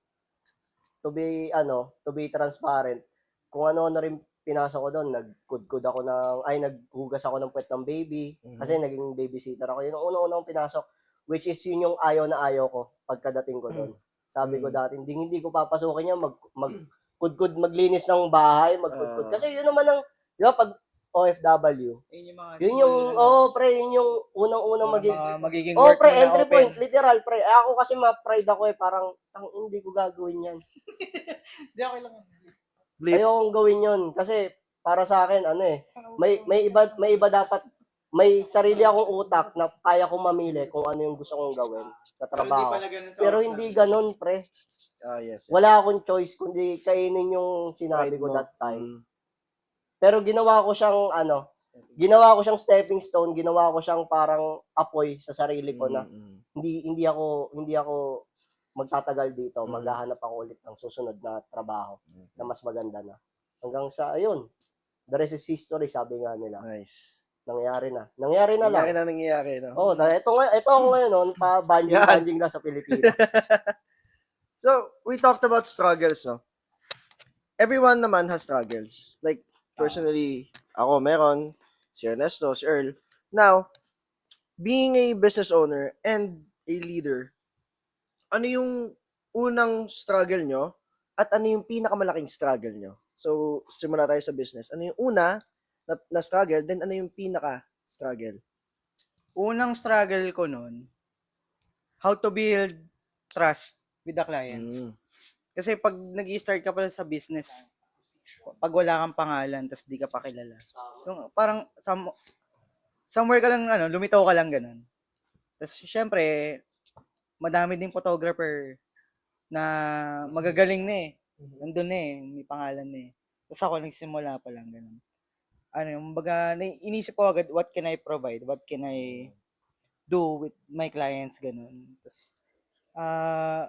transparent. Kung ano na rin pinasok ko doon, naghugas ako ng puwet ng baby. Kasi naging babysitter ako. Yun ang unang-unang pinasok. Which is yun yung ayaw na ayaw ko pagkadating ko doon. Sabi ko dati, hindi ko papasukin yan, maglinis ng bahay, magkudkod. Kasi yun naman ang, di ba, pag OFW, yun yung, pre, yun yung unang-unang magiging oh, work pre, mo na entry open. point, literal, pre. Ako kasi ma-pride ako eh, parang, hindi ko gagawin yan. Hindi, okay lang. Blip. Ayokong gawin yun. Kasi, para sa akin, may iba dapat, may sarili akong utak na kaya kong mamili kung ano yung gusto kong gawin na trabaho. Pero hindi ganun, pre. Yes. Wala akong choice kundi kainin yung sinabi Pride ko mo. that time. Pero ginawa ko siyang stepping stone, ginawa ko siyang parang apoy sa sarili ko na hindi ako magtatagal dito, maghahanap ako ulit ng susunod na trabaho na mas maganda na. Hanggang sa ayun, the rest is history, sabi nga nila. Nice. Nangyari na lang. Nangyari, no? Oh, ito ako ngayon, banjing lang sa Pilipinas. So, we talked about struggles, no? Everyone naman has struggles. Like, personally, ako meron, si Ernesto, si Earl. Now, being a business owner and a leader, ano yung unang struggle nyo at ano yung pinakamalaking struggle nyo? So, simula tayo sa business. Ano yung una na struggle, then ano yung pinaka-struggle? Unang struggle ko nun, how to build trust with the clients. Kasi pag nag-i-start ka pala sa business, pag wala kang pangalan, tas di ka pa kilala. Yung parang somewhere ka lang, lumitaw ka lang ganun. Tas syempre, madami ding photographer na magagaling na eh. Nandun na eh, may pangalan na eh. Tas ako nagsimula pa lang ganun. Baga, inisip ko agad, what can I provide? What can I do with my clients? Ganun. Tas,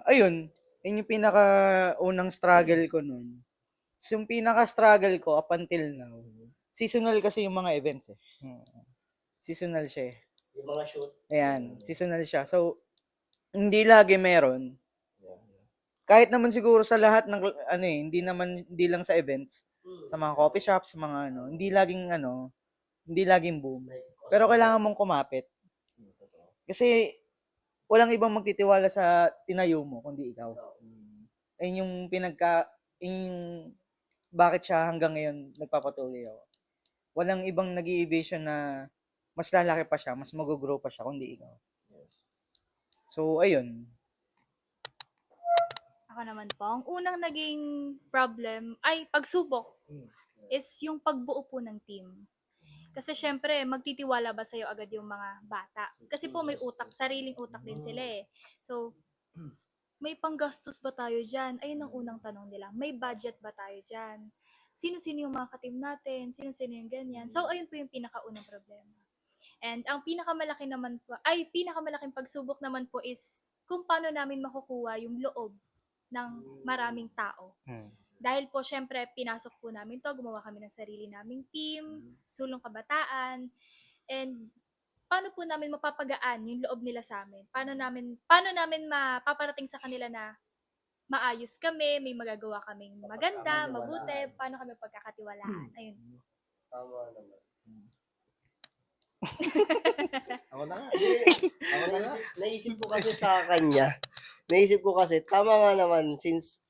ayun, yun yung pinaka-unang struggle ko nun. So, yung pinaka-struggle ko up until now, seasonal kasi yung mga events eh. Seasonal siya eh. Yung mga shoot. Ayan, seasonal siya. So, hindi lagi meron. Kahit naman siguro sa lahat ng, hindi lang sa events, sa mga coffee shops, sa mga hindi laging boom. Pero kailangan mong kumapit. Kasi, walang ibang magtitiwala sa tinayo mo, kundi ikaw. Ayun yung bakit siya hanggang ngayon nagpapatuloy ako. Walang ibang nag-i-vision na mas lalaki pa siya, mas mag-grow pa siya, kundi ikaw. So, ayun. Ako naman po, ang unang naging problem ay pagsubok is yung pagbuo po ng team. Kasi syempre, magtitiwala ba sa'yo agad yung mga bata? Kasi po may utak, sariling utak din sila eh. So, may panggastos ba tayo dyan? Ayun ang unang tanong nila. May budget ba tayo dyan? Sino-sino yung mga ka-team natin? Sino-sino yung ganyan? So, ayun po yung pinakaunang problema. And ang pinakamalaking pagsubok naman po is kung paano namin makukuha yung loob ng maraming tao. Dahil po, syempre, pinasok po namin to, gumawa kami ng sarili naming team, sulong kabataan, and paano po namin mapapagaan yung loob nila sa amin? Paano namin mapaparating sa kanila na maayos kami, may magagawa kaming maganda, mabuti, paano kami pagkakatiwalaan? Ayun. Tama naman. Ako na nga. Naisip ko kasi sa kanya. Naisip ko kasi, tama nga naman, since,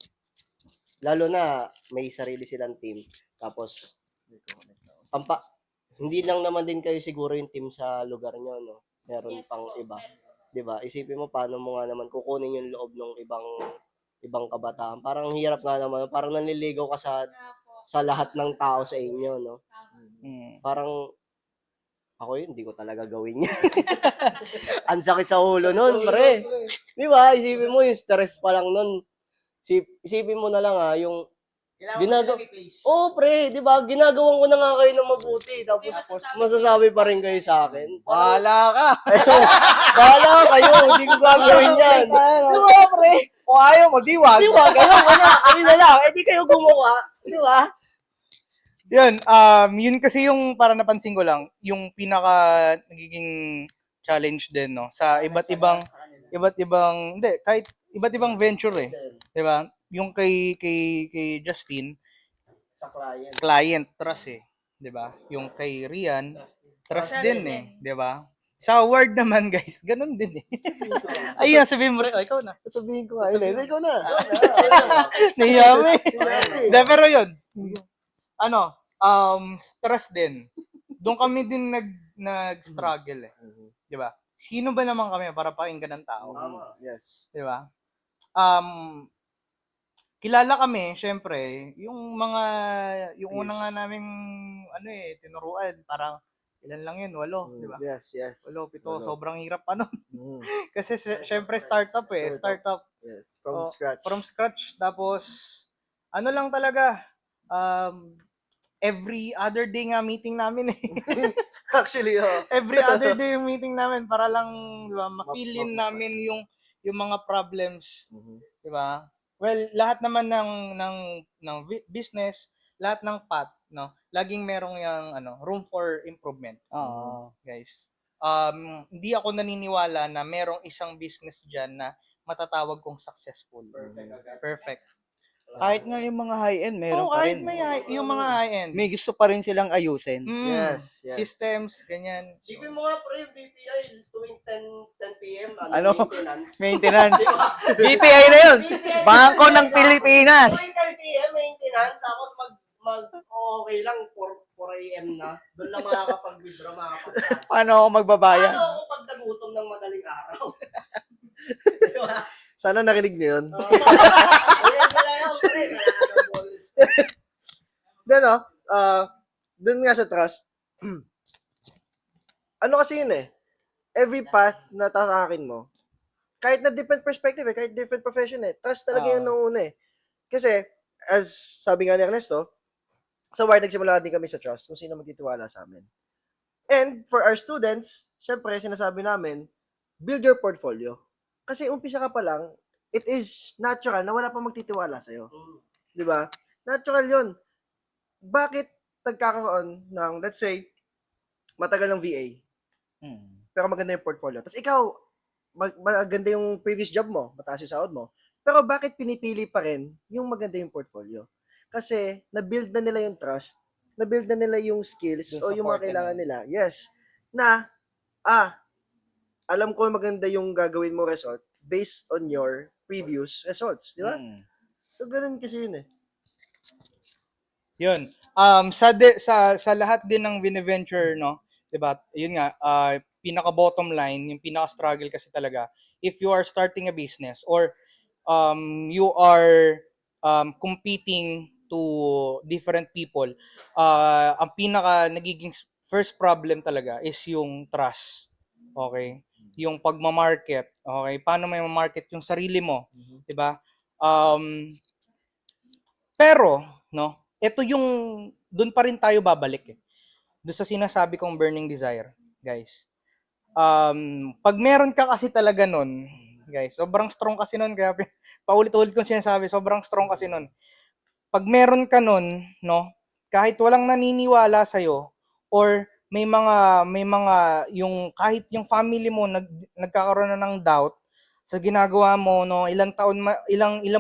lalo na, may sarili silang team. Tapos, hindi lang naman din kayo siguro yung team sa lugar nyo, no? Meron pang iba. 'Di ba? Isipin mo paano mo nga naman kukunin yung loob ng ibang kabataan. Parang hirap nga naman, parang nanliligaw ka sa lahat ng tao sa inyo, no? Mm. Parang, ako yun, hindi ko talaga gawin yan. Ang sakit sa ulo nun, pre. Di ba? Isipin mo, yung stress pa lang nun. Isipin mo na lang yung ginagawa. Oo, pre, di ba? Ginagawan ko na nga kayo ng mabuti. Tapos masasabi pa rin kayo sa akin. Bahala ka! Bahala kayo, hindi ko gagawin yan. Di ba, pre? Kung ayaw mo, diwag! Di ba? Kayo, wala. Kami na lang. Eh, di kayo gumawa. Di ba? Yun kasi yung para napansin ko lang, yung pinaka nagiging challenge din, no, sa iba't ibang hindi, kahit iba't ibang venture eh, 'di ba? Yung kay Justin, Sa client. client trust eh, 'di ba? Yung kay Rian, trust din eh, 'di ba? Sa award naman guys, ganun din eh. Ayun, sabihin mo rin, ikaw na. Sabihin ko nga, hindi, ikaw na. Niyami. Hindi, pero yun. Trust din. Doon kami din nag-struggle eh. Di ba? Sino ba naman kami para pakinggan ng tao? Yes. Di ba? Kilala kami, syempre, yung una nga naming, tinuruan, parang, ilan lang yun, 8, di ba? Yes, yes. 8, 7, Walo. sobrang hirap pa nun. Mm. Kasi syempre startup eh, startup. Yes, from Oh, scratch. From scratch. Tapos, ano lang talaga, every other day nga meeting namin eh. Actually, Every other day yung meeting namin para lang, di ba, ma-fill in namin yung mga problems, di ba? Well, lahat naman ng business, lahat ng path, no, laging merong yung room for improvement. Oo. Guys. Hindi ako naniniwala na merong isang business diyan na matatawag kong successful. Perfect. Kahit nga yung mga high-end, meron pa Kahit rin. yung mga high-end. May gusto pa rin silang ayusin. Yes, yes. Systems, ganyan. Isipin mo nga, pre, BPI is doing 10 p.m. Ano? Maintenance. Maintenance. BPI na yun. Bangko ng Pilipinas. Doing 10 p.m. maintenance, tapos okay lang, 4 a.m. na. Doon lang makakapag-withdraw, makakapag-cash. Paano ako magbabayad? Paano ako pag nagutom ng madaling araw? Di ba? Sana narinig niyo yun. Ayan pala yun, pre. Kailangan ng bonus. Then, dun nga sa trust, ano kasi yun eh, every path na tatakin mo, kahit na different perspective kahit different profession trust talaga yung nauna Kasi, as sabi nga ni Ernesto, sa Wired nagsimula din kami sa trust kung sino magtitiwala sa amin. And for our students, syempre, sinasabi namin, build your portfolio. Kasi umpisa ka pa lang, it is natural na wala pang magtitiwala sa'yo. Di ba? Natural yun. Bakit nagkakaroon ng, let's say, matagal ng VA, pero maganda yung portfolio. Tapos ikaw, maganda yung previous job mo, mataas yung sahod mo, pero bakit pinipili pa rin yung maganda yung portfolio? Kasi na-build na nila yung trust, na-build na nila yung skills Yung o yung mga support kailangan nila. Yes. Na, alam ko maganda yung gagawin mo result based on your previous results. Di ba? So, ganun kasi yun Yun. Sa lahat din ng bine-venture, no, 'di ba? Yun nga, pinaka bottom line, yung pinaka struggle kasi talaga, if you are starting a business or you are competing to different people, ang pinaka nagiging first problem talaga is yung trust. Okay? Yung pagma-market, okay? Paano mo i-market yung sarili mo, 'di ba? Pero, no, ito yung doon pa rin tayo babalik doon sa sinasabi kong burning desire, guys. Pag meron ka kasi talaga nun, guys, sobrang strong kasi nun, kaya paulit-ulit kong sinasabi, sobrang strong kasi nun. Pag meron ka nun, no, kahit walang naniniwala sa'yo, or may mga yung kahit yung family mo nagkakaroon na ng doubt sa ginagawa mo, no, ilang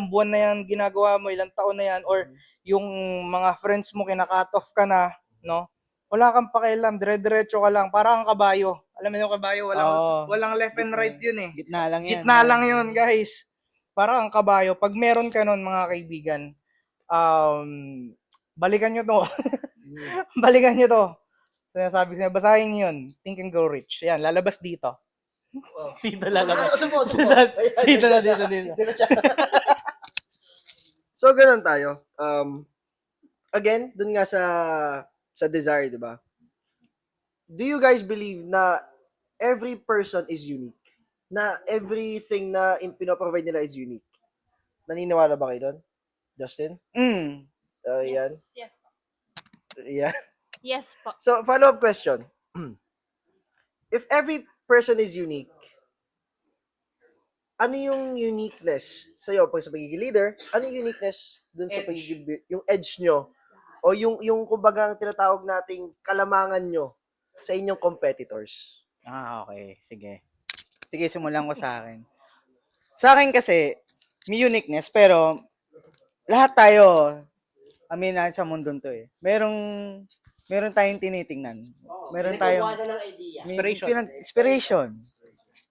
buwan na yan ginagawa mo, ilang taon na yan, or yung mga friends mo kina-cut off ka na, no, wala kang pakialam, dire-diretso ka lang, para kang kabayo. Alam mo yung kabayo, walang left and right yun eh. Gitna lang yan. Gitna lang yun, guys. Para kang kabayo. Pag meron ka nun, mga kaibigan, balikan nyo to. Balikan nyo to. Sinasabi ko sa'yo, basahin nyo yun. Think and Grow Rich. Yan, lalabas dito. Dito lalabas. Dito. So, ganun tayo. Again, dun nga sa sa Desire, di ba? Do you guys believe na every person is unique? Na everything na pinoprovide nila is unique? Naniniwala ba kayo doon? Justin? Mm. Yan? Yes po. Yeah. Yes po. So, follow-up question. If every person is unique, ano yung uniqueness sa'yo pag sa pagiging leader? Ano yung uniqueness dun sa pagiging, yung edge nyo? O yung kumbaga ang tinatawag nating kalamangan nyo sa inyong competitors? Okay. Sige. Sige, simulan ko sa akin. Sa akin kasi, may uniqueness, pero lahat tayo, aminan sa mundong to eh. Meron tayong tinitingnan. Meron tayong ng idea. Inspiration. inspiration.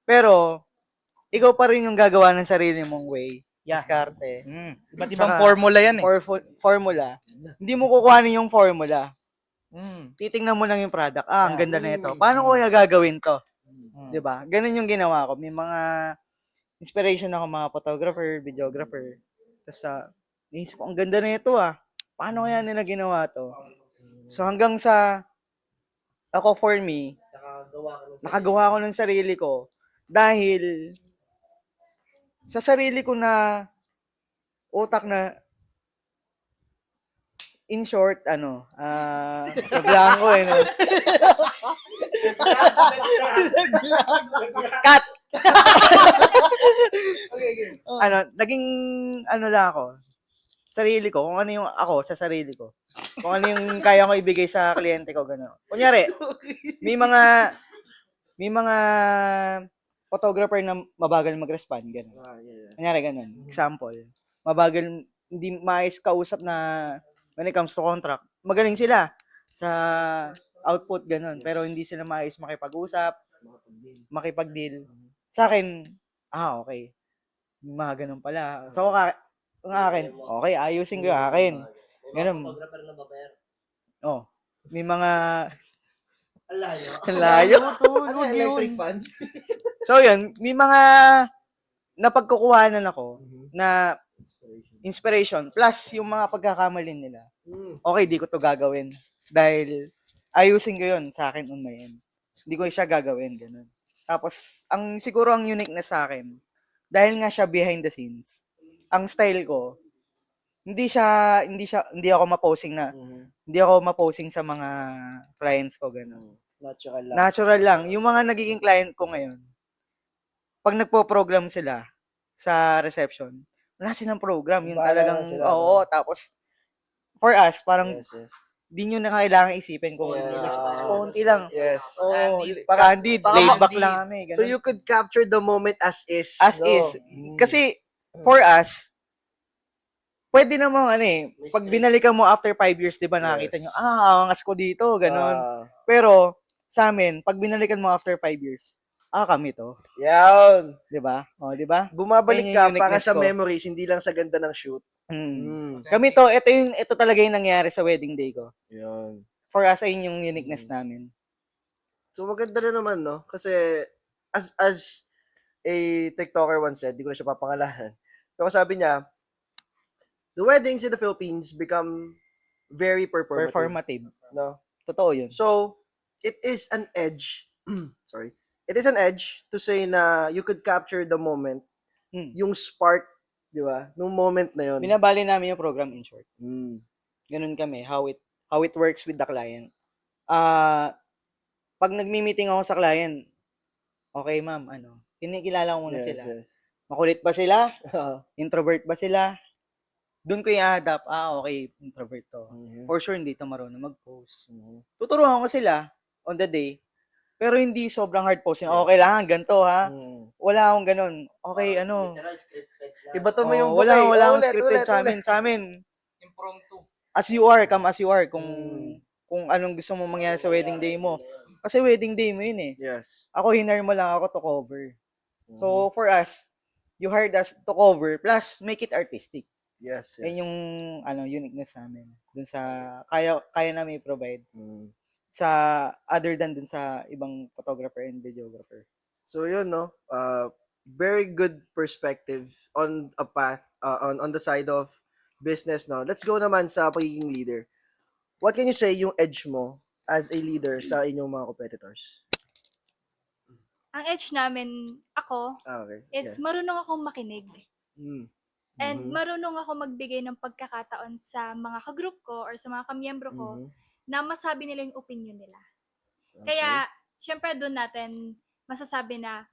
Pero, ikaw pa rin yung gagawa ng sarili mong way. Yeah. Diskarte. Iba't ibang Tsaka, formula yan eh. Formula. Hindi mo kukuhanin yung formula. Mm. Titingnan mo lang yung product. Ang ganda na ito. Mm. Paano ko kaya gagawin to? Mm. 'Di ba? Ganun yung ginawa ko. May mga inspiration ako, mga photographer, videographer. Tapos naisip ko, ang ganda na ito ah. Paano kaya nila ginawa to? So hanggang sa ako for me, nakagawa ko ng sarili ko dahil sa sarili ko na utak na in short, nablanko eh. No? Cut! Naging lang ako. Sarili ko, kung ano yung ako sa sarili ko. Kung ano yung kaya ko ibigay sa kliyente ko, gano'n. Kunyari, may mga photographer na mabagal mag-respond, gano'n. Kunyari, gano'n. Example. Mabagal, hindi maayos kausap na when it comes to contract. Magaling sila sa output, gano'n. Pero hindi sila maayos makipag-usap, makipag-deal. Sa akin, okay. May mga ganun pala. So, ang akin, okay, ayusin ko yung akin. Ganun. Oh, may mga ang layo. Ano electric fan? So, yun, may mga napagkukuhanan ako na inspiration plus yung mga pagkakamali nila. Okay, di ko to gagawin. Dahil ayusin ko yun sa akin on my end. Hindi ko siya gagawin, ganun. Tapos, siguro ang uniqueness sa akin, dahil nga siya behind the scenes, ang style ko, hindi ako maposing sa mga clients ko, gano'n. Natural lang. Natural lang. Yung mga nagiging client ko ngayon, pag nagpo-program sila sa reception, wala silang program. Yun Bahala talagang, na sila, oo, tapos, for us, parang, Yes. di nyo na kailangan isipin kung konti lang. Yes. Oo, Candid. candid, laid back Candid. lang kami. So Ganun. you could capture the moment as is. As no? is. Kasi, for us, pwede namang pag binalikan mo after 5 years, di ba nakakita Yes. nyo, angas ko dito, ganon. Ah, Pero, sa amin, pag binalikan mo after 5 years, kami to. yan. Di ba? O, di ba? Bumabalik Yan yung ka para uniqueness sa ko. memories, hindi lang sa ganda ng shoot. Kami to, ito talaga yung nangyari sa wedding day ko. Yan. For us, ayun yung uniqueness namin. So maganda na naman, no? Kasi as a TikToker once said, di ko na siya papangalanan. Pero sabi niya, the weddings in the Philippines become very performative. Performative. No? Totoo yun. So, it is an edge. Sorry. It is an edge to say na you could capture the moment, yung spark, di ba? Nung moment na yun. Binabali namin yung program in short. Mm. Ganun kami, how it works with the client. Pag nagmi-meeting ako sa client, okay ma'am, kinikilala ko muna Yes, sila. yes. Makulit ba sila? Introvert ba sila? Doon ko i-adapt, okay, introvert to. For sure, hindi to marunong mag-post. Tuturuan ko sila on the day, pero hindi sobrang hard posting. Kailangan ganito ha. Wala akong ganun. Okay, Iba to mo yung wala bouquet. akong Ulit, scripted ulit, sa ulit. amin. Sa amin, Impromptu. as you are, come as you are. Kung anong gusto mo mangyari sa wedding day mo. Kasi wedding day mo yun eh. Yes. Ako, hinar mo lang ako to cover. So, for us, you hired us to cover, plus make it artistic. Yes, yes. Yan yung uniqueness namin. Dun sa, kaya namin i-provide. Sa, other than dun sa ibang photographer and videographer. So, yun, no? Very good perspective on a path, on the side of business, no? Let's go naman sa pagiging leader. what can you say yung edge mo as a leader sa inyong mga competitors? Ang edge namin, ako, Okay. is Yes. marunong akong makinig. Mm. And Mhm. marunong ako magbigay ng pagkakataon sa mga kagroup ko or sa mga kamiyembro ko Mhm. na masabi nila yung opinion nila. Okay. Kaya, syempre doon natin masasabi na,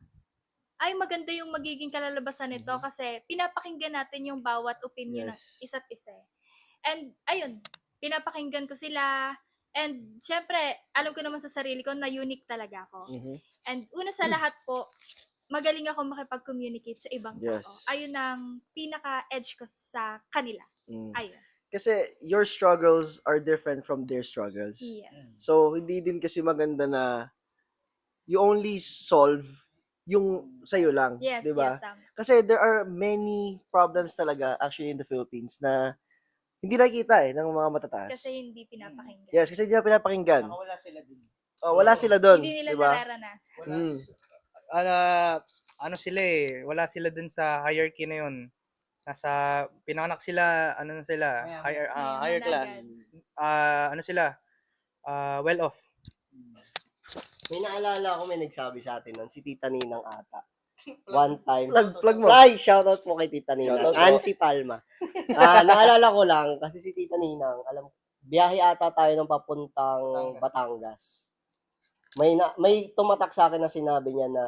ay maganda yung magiging kalalabasan nito kasi pinapakinggan natin yung bawat opinion ng Yes. isa't isa. And ayun, pinapakinggan ko sila. And syempre, alam ko naman sa sarili ko na unique talaga ako. Mhm. And una sa lahat po, magaling ako makipag-communicate sa ibang tao. Yes. Ayun ang pinaka-edge ko sa kanila. Mm. Ayun. Kasi your struggles are different from their struggles. Yes. So, hindi din kasi maganda na you only solve yung sa'yo lang. Yes, di ba? yes, tama. Kasi there are many problems talaga actually in the Philippines na hindi nakikita ng mga matataas. Kasi hindi pinapakinggan. Yes, kasi hindi na pinapakinggan. Wala sila dun. Oh, wala sila doon. Hindi nila Di ba? nararanasan. Mm. Ano sila eh, wala sila dun sa hierarchy na yun. Nasa, pinanganak sila, ano na sila, higher class. Ano sila, well off. May naalala ako, may nagsabi sa atin nun, si Tita Ninang ata. One time. Plug mo. Ay, shoutout po kay Tita Ninang. Shoutout po. Ansi Palma. Naalala ko lang, kasi si Tita Ninang, biyahe ata tayo ng papuntang Batangas. May tumatak sa akin na sinabi niya na,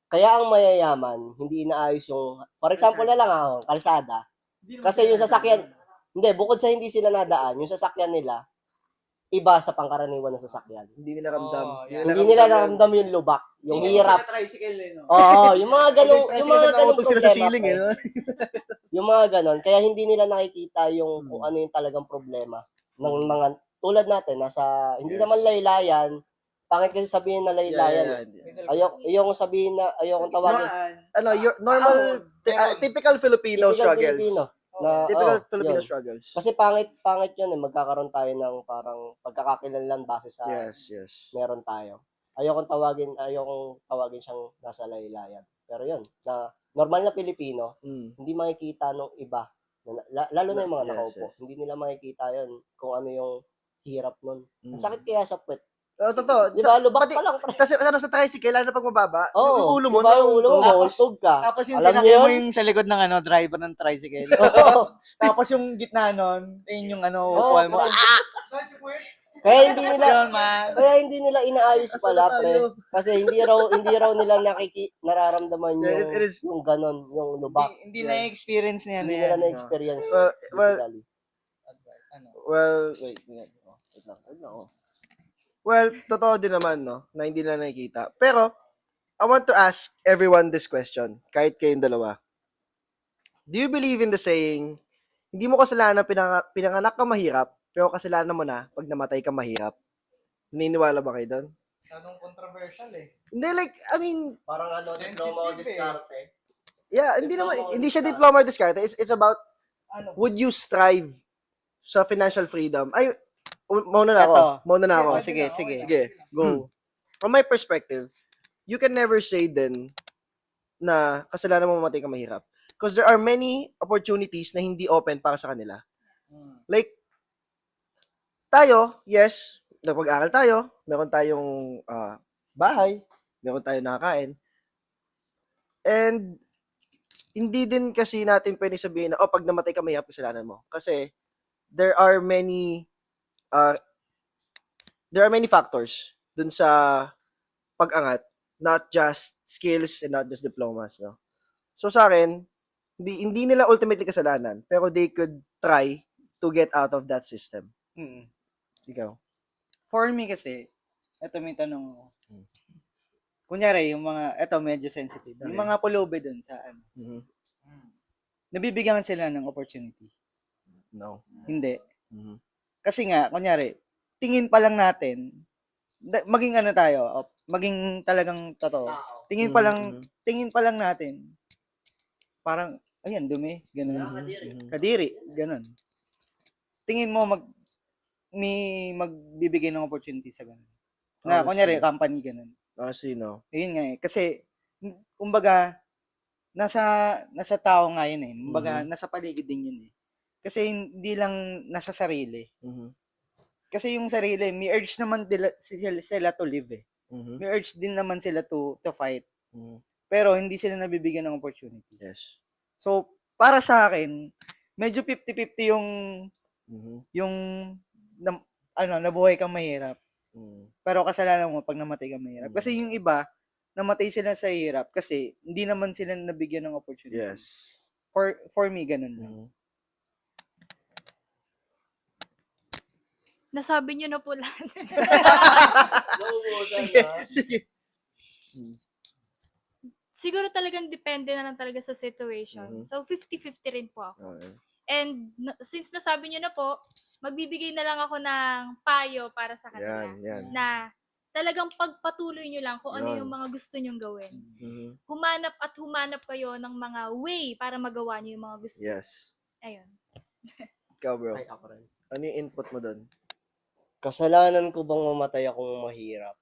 kaya ang mayayaman, hindi inaayos yung, for example na lang ako, kalsada. Kasi yung sasakyan, hindi, bukod sa hindi sila nadaan, yung sasakyan nila, iba sa pangkaraniwan ng sasakyan. Hindi nila ramdam. Oh, Hindi nila naramdam yung lubak, yung hirap. Tricycle eh, no? Oo, yung mga ganong, Kasi yung mga ganong nakautok sila sa problema, ceiling, pre. eh. No? Yung mga ganon, kaya hindi nila nakikita yung kung ano yung talagang problema ng mga, tulad natin, hindi Yes. naman laylayan, pangit kasi sabihin na laylayan. Ayokong sabihin na, ayokong tawagin. Ano, your normal, typical Filipino Typical struggles. Filipino. Na, Typical oh, Filipino yun. struggles. Kasi pangit yun eh, magkakaroon tayo ng parang pagkakakilanlan base sa Yes, yes. meron tayo. Ayokong tawagin siyang nasa laylayan. Pero yun, na normal na Pilipino, Mm. hindi makikita nung iba. Lalo na yung mga Yes, nakaupo. yes. Hindi nila makikita yun kung ano yung hirap nun. Mm. Ang sakit kaya sa puwet. Totoo. Di ba, lubak pati- pa lang. Pre. Kasi sa tricycle, lalo na pag mababa, Oo, yung ulo mo, diba, yung ulo mo, nauuntog. mauntog ka. Tapos yung Alam sinakyan niyo mo yun? yung sa likod ng driver ng tricycle. Oo. Tapos yung gitna nun, yun yung Oo, upuan mo. pre. Kaya hindi nila inaayos pala, pre. Kasi hindi raw nila nararamdaman Yeah, it is- yung ganon, yung lubak. Hindi na-experience niya Hindi na nila yan. na-experience Well, physically. Well, Wait lang. well, totoo din naman, no, na hindi na nakikita. Pero, I want to ask everyone this question, kahit kayong dalawa. Do you believe in the saying, hindi mo kasalanan pinanganak ka mahirap, pero kasalanan mo na pag namatay ka mahirap? Naniniwala ba kayo doon? Anong controversial eh. Hindi, like, I mean, Parang diploma o Sensitive eh. diskarte. yeah, hindi siya diploma or discard. It's about, would you strive sa financial freedom? Ay, mauna na ako. Eto. Mauna na ako. Sige. Sige, go. From my perspective, you can never say then na kasalanan mo mamatay ka mahirap. Because there are many opportunities na hindi open para sa kanila. Like, tayo, yes, napag-aral tayo, meron tayong bahay, meron tayong nakakain. And, hindi din kasi natin pwede sabihin na, pag namatay ka mahirap, kasalanan mo. Kasi, there are many factors dun sa pag-angat, not just skills and not just diplomas, no? So sa akin, hindi nila ultimately kasalanan, pero they could try to get out of that system. Mm. Ikaw. For me kasi, eto may tanong ko. Kunyari, yung mga, eto medyo sensitive. Yung Okay. mga pulubi dun sa Mhm. nabibigyan sila ng opportunity. No. Hindi. Mhm. Kasi nga, kunyari, tingin pa lang natin, maging tayo, maging talagang totoo. Tingin pa lang natin, parang, ayan, dumi, ganun. Kadiri, ganun. Tingin mo, may magbibigay ng opportunity sa ganun. Na, Honestly. kunyari, company, ganun. Honestly, no. Ayun nga eh. Kasi, kumbaga, nasa tao nga yun eh. Kumbaga, nasa paligid din yun eh. Kasi hindi lang nasa sarili. Mhm. kasi yung sarili, may urge naman sila to live eh. Mhm. May urge din naman sila to fight. Mhm. Pero hindi sila nabibigyan ng opportunity. Yes. So, para sa akin, medyo 50-50 Mhm. yung nabuhay kang mahirap. Mhm. Pero kasalanan mo pag namatay kang mahirap. Mm. Kasi yung iba, namatay sila sa hirap kasi hindi naman sila nabigyan ng opportunity. Yes. For me, ganun lang. Mhm. Nasabi niyo na po lahat. Sige. Sige. Siguro talagang depende na lang talaga sa situation. Mhm. So, 50-50 rin po ako. Okay. And since nasabi niyo na po, magbibigay na lang ako ng payo para sa kanila. Yan. Na talagang pagpatuloy nyo lang kung ano Yan. yung mga gusto nyong gawin. Mhm. Humanap kayo ng mga way para magawa nyo yung mga gusto. Yes. Ayun. Ikaw, bro. Ay, ako rin. Ano yung input mo doon? Kasalanan ko bang mamatay akong mahirap?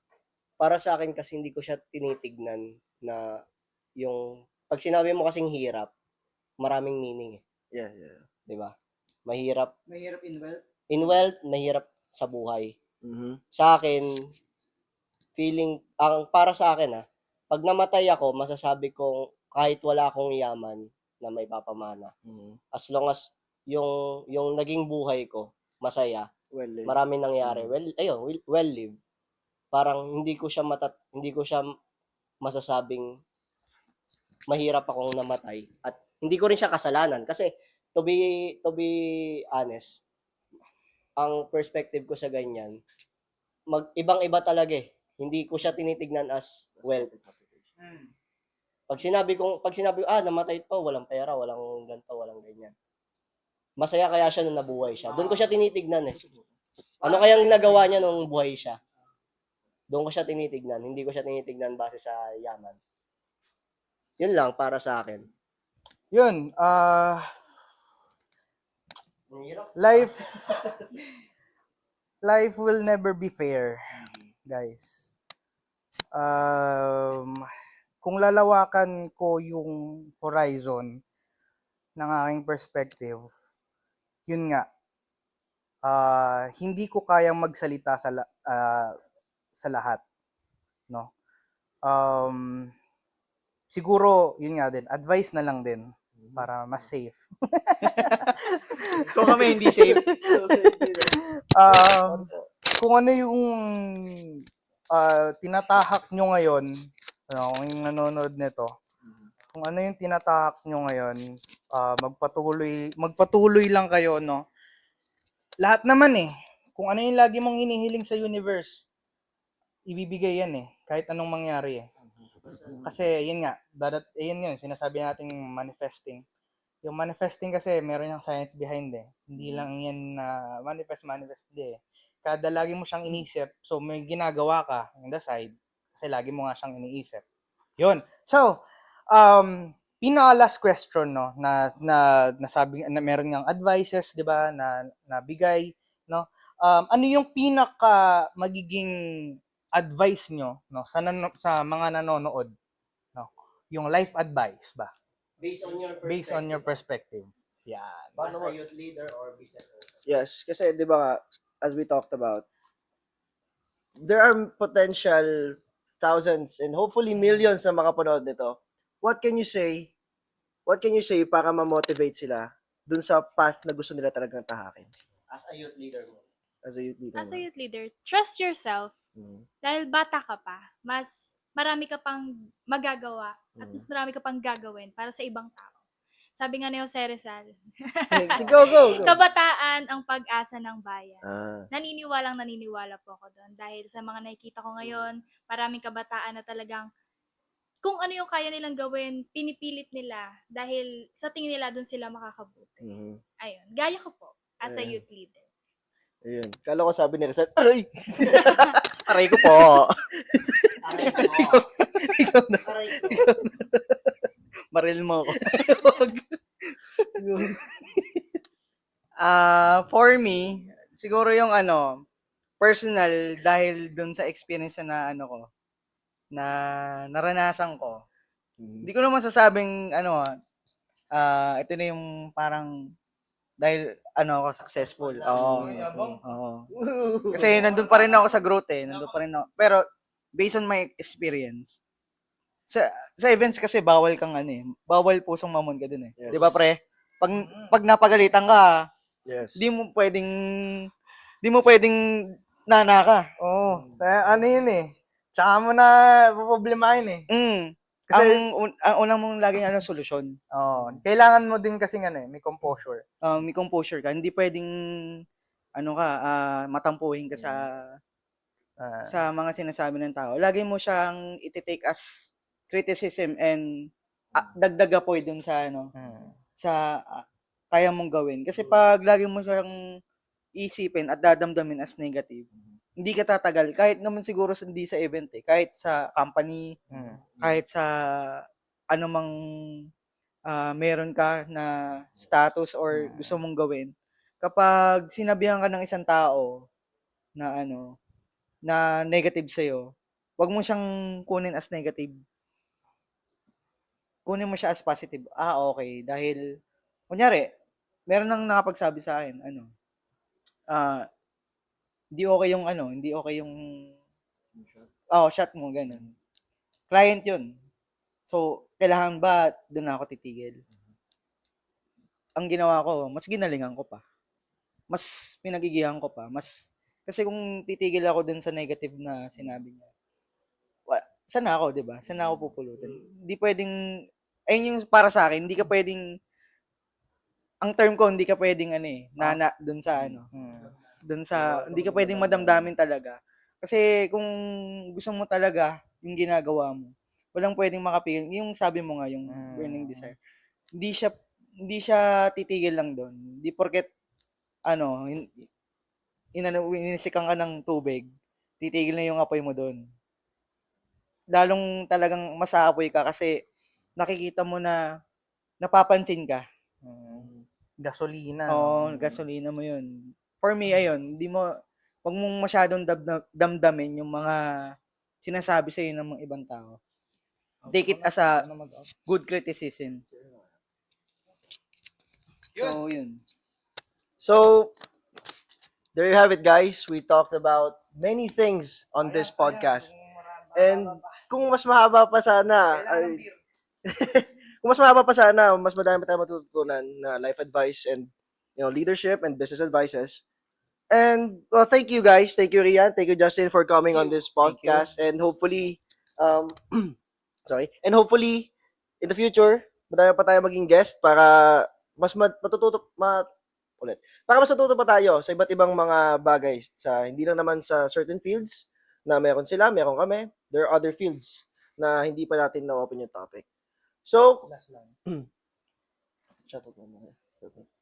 Para sa akin kasi hindi ko siya tinitignan na yung pag sinabi mo kasing hirap, maraming meaning eh, Yeah. 'di ba? Mahirap Mahirap in wealth. in wealth, mahirap sa buhay. Mhm. Sa akin, para sa akin pag namatay ako, masasabi kong kahit wala akong yaman na may papamana, Mhm. as long as yung naging buhay ko masaya, Well, maraming nangyari. Mm. Well lived. Parang hindi ko siya masasabing mahirap akong namatay at hindi ko rin siya kasalanan kasi to be honest, ang perspective ko sa ganyan, ibang-iba talaga eh. Hindi ko siya tinitignan as wealth. Pag sinabi ko, namatay to, walang pera, walang ganito, walang ganyan. Masaya kaya siya nung nabuhay siya. Doon ko siya tinitignan eh. Ano kayang nagawa niya nung buhay siya? Doon ko siya tinitignan. Hindi ko siya tinitignan base sa yaman. Yun lang para sa akin. Yun, Mahirap. life will never be fair, guys. Kung lalawakan ko yung horizon ng aking perspective, yun nga, hindi ko kayang magsalita sa lahat, no? Siguro, yun nga din, advice na lang din para mas safe. So kami hindi safe. Kung ano yung tinatahak nyo ngayon, kung yung nanonood nito, kung ano yung tinatahak nyo ngayon, magpatuloy lang kayo, no? Lahat naman eh, kung ano yung lagi mong hinihiling sa universe, ibibigay yan eh, kahit anong mangyari eh. Kasi yun nga, yun, sinasabi nating manifesting. Yung manifesting kasi, meron yung science behind eh. Hindi lang yan na manifest, hindi eh. Kada lagi mo siyang inisip, so may ginagawa ka on the side, kasi lagi mo nga siyang iniisip. Yun. So, pinaka-last question, no, na nasabi, na meron ngang advices, di ba, na bigay, no? Ano yung pinaka magiging advice nyo, no, sa mga nanonood, no? Yung life advice ba? Based on your perspective. Yan. As a youth leader or business owner. Yes, kasi 'di ba nga, as we talked about, there are potential thousands and hopefully millions na makapanood nito. What can you say? What can you say para ma-motivate sila dun sa path na gusto nila talagang tahakin As a youth leader mo. as a youth leader? As a youth leader, trust yourself. Mhm. Dahil bata ka pa, mas marami ka pang magagawa at mas marami ka pang gagawin para sa ibang tao. Sabi nga ni Jose Rizal, Go. kabataan ang pag-asa ng bayan. Naniniwala po ako doon. Dahil sa mga nakikita ko ngayon, maraming kabataan na talagang kung ano yung kaya nilang gawin, pinipilit nila dahil sa tingin nila doon sila makakabuti. Mhm. Ayun, gaya ko po as a Ayan. youth leader. Ayun. Kala ko sabi ni Rizal, ay! Aray ko po. Aray ko. Ikaw na. Aray ko. Baril mo ako. For me, siguro yung personal dahil dun sa experience na na naranasan ko. Hindi ko naman sasabing ito na yung parang dahil ano ako, successful. Oo. Oo. Kasi nandun pa rin ako sa growth eh. Nandun pa rin ako. Pero, based on my experience, sa events kasi bawal kang ano eh. Bawal pusong mamon ka dun eh. Yes. Di ba pre? Pag napagalitan ka, Yes. di mo pwedeng nanaka. Oo. Kaya ano yun eh. Tsaka mo na poproblemahin eh. Kasi, Kasi- ang unang mong laging solusyon. Kailangan mo din kasi may composure. May composure ka. Hindi pwedeng, matampuhin ka sa mga sinasabi ng tao. Lagi mo siyang iti-take as criticism and dagdag apoy dun sa kaya mong gawin. Kasi pag lagi mo siyang isipin at dadamdamin as negative, hindi ka tatagal. Kahit naman siguro hindi sa event eh. Kahit sa company, kahit sa anumang meron ka na status or gusto mong gawin. Kapag sinabihan ka ng isang tao na na negative sa'yo, wag mo siyang kunin as negative. Kunin mo siya as positive. Okay. Dahil, kunyari, meron nang nakapagsabi sa akin, hindi okay yung shot mo, ganun. Client yun. So, kailangan ba doon ako titigil? Ang ginawa ko, mas ginalingan ko pa. Mas pinagigihan ko pa. Kasi kung titigil ako dun sa negative na sinabi niya, saan ako, di ba? Saan ako pupulutan? Hindi pwedeng, ayun yung para sa akin, hindi ka pwedeng, ang term ko, hindi ka pwedeng nana dun sa hindi ka pwedeng madamdamin talaga. Kasi kung gusto mo talaga yung ginagawa mo, walang pwedeng makapigil. Yung sabi mo nga, yung burning desire. Hindi siya titigil lang doon. Hindi porket inisikan ka ng tubig, titigil na yung apoy mo doon. Lalong talagang masaapoy ka kasi nakikita mo na napapansin ka. Gasolina. Oo, gasolina mo yun. For me, ayun, wag mong masyadong damdamin yung mga sinasabi sa'yo ng mga ibang tao. Take it as a good criticism. So, yun. So, there you have it, guys. We talked about many things on this podcast. And kung mas mahaba pa sana, kung mas mahaba pa sana, mas madami pa tayo matututunan na life advice and leadership and business advices. And well, thank you guys. Thank you, Rian. Thank you, Justin, for coming on this podcast. And hopefully, And hopefully, in the future, madami pa tayo maging guest para mas para mas matuto pa tayo sa iba't ibang mga bagay hindi lang naman sa certain fields na meron kami. There are other fields na hindi pa natin na-open yung topic. So,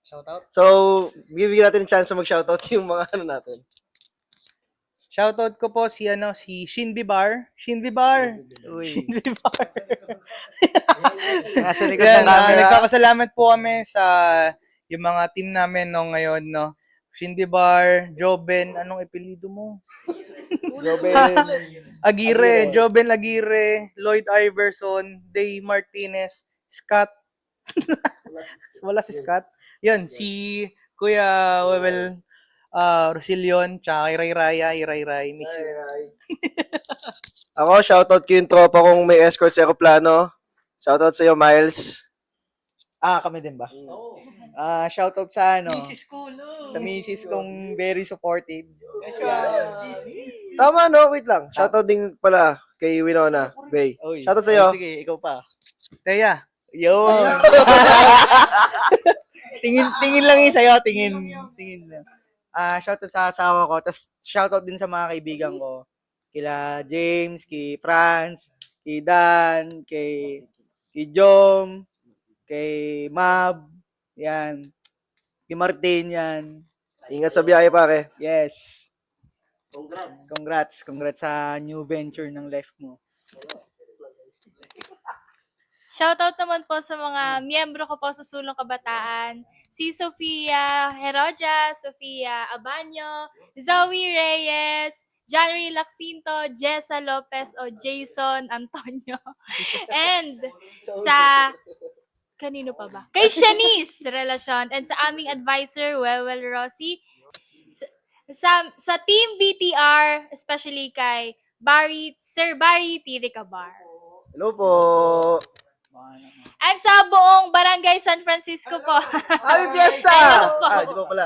Shoutout? So, bibigyan natin ng chance na mag-shoutout yung mga natin. Shoutout ko po si Shinbi Bar. Shinbi Bar. Shinbi Bar. Nasa likod ng camera. Nagpapasalamat po kami sa yung mga team namin ngayon, no. Shinbi Bar, Joben, anong apelyido mo? Joben Aguirre, Lloyd Iverson, Day Martinez, Scott. Wala si Scott. Yun, si Kuya Rosilion, tsaka Iray, miss you. Ako, shoutout ko yung tropa kong may escort sa aeroplano. Shoutout sa iyo, Miles. Kami din ba? Shoutout sa Misis ko, no? sa misis kong very supportive. Tama, no? Wait lang. Shoutout din pala kay Winona Bay. Oy. Shoutout sa iyo. Sige, ikaw pa. Teya. Yo. tingin lang yun sa'yo, tingin lang. Shoutout sa asawa ko, tapos shoutout din sa mga kaibigan ko. Kila James, kay Franz, kay Dan, kay Jom, kay Mab, yan. Kay Martin, yan. Ingat sa biyahe, pare. Yes. Congrats sa new venture ng life mo. Shoutout naman po sa mga miyembro ko po sa Sulong Kabataan. Si Sofia Herodia, Sofia Abanyo, Zoe Reyes, January Lacsinto, Jessa Lopez o Jason Antonio. And sa kanino pa ba? Kay Shanice relasyon and sa aming advisor Wewel Rossi. Sa Team BTR, especially kay Sir Barry Tiricabar. Hello po. And sa buong Barangay San Francisco po. Happy Fiesta! Hello po. Di ba pala?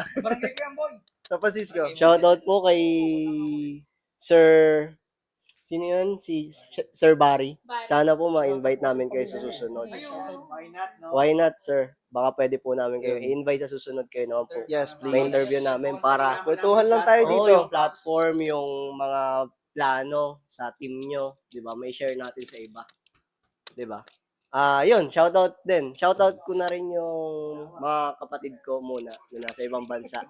San Francisco. Shoutout po kay Sir... Sino yun? Si Sir Barry. Sana po ma-invite namin kayo sa susunod. Why not, no? Why not, sir? Baka pwede po namin kayo i-invite sa susunod kayo naman po. Yes, please. May interview namin para Kwentuhan lang tayo Oo, dito. yung platform, yung mga plano sa team nyo, 'di ba? May share natin sa iba. 'Di ba? Yun, shoutout din. Shoutout ko na rin yung mga kapatid ko muna na nasa ibang bansa.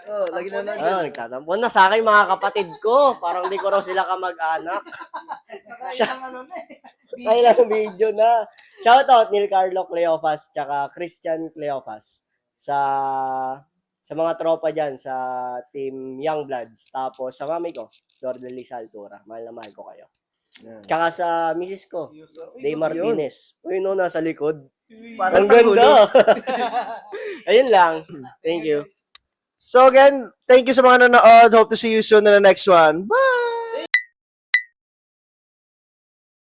Oh, lagi na lang. Nagtatampo na sa akin mga kapatid ko. Parang di ko raw sila kamag-anak. Kailang video na. Shoutout Neil Carlo Cleofas tsaka Christian Cleofas sa mga tropa dyan sa team Youngbloods. Tapos sa mami ko, Jordelisa Altura. Mahal na mahal ko kayo. Tsaka sa misis ko, Day Martinez. Uy, no, nasa likod. Parang Ang ganda. pangulo. Ayun lang. Thank you. So again, thank you sa mga nanood. Hope to see you soon in the next one. Bye!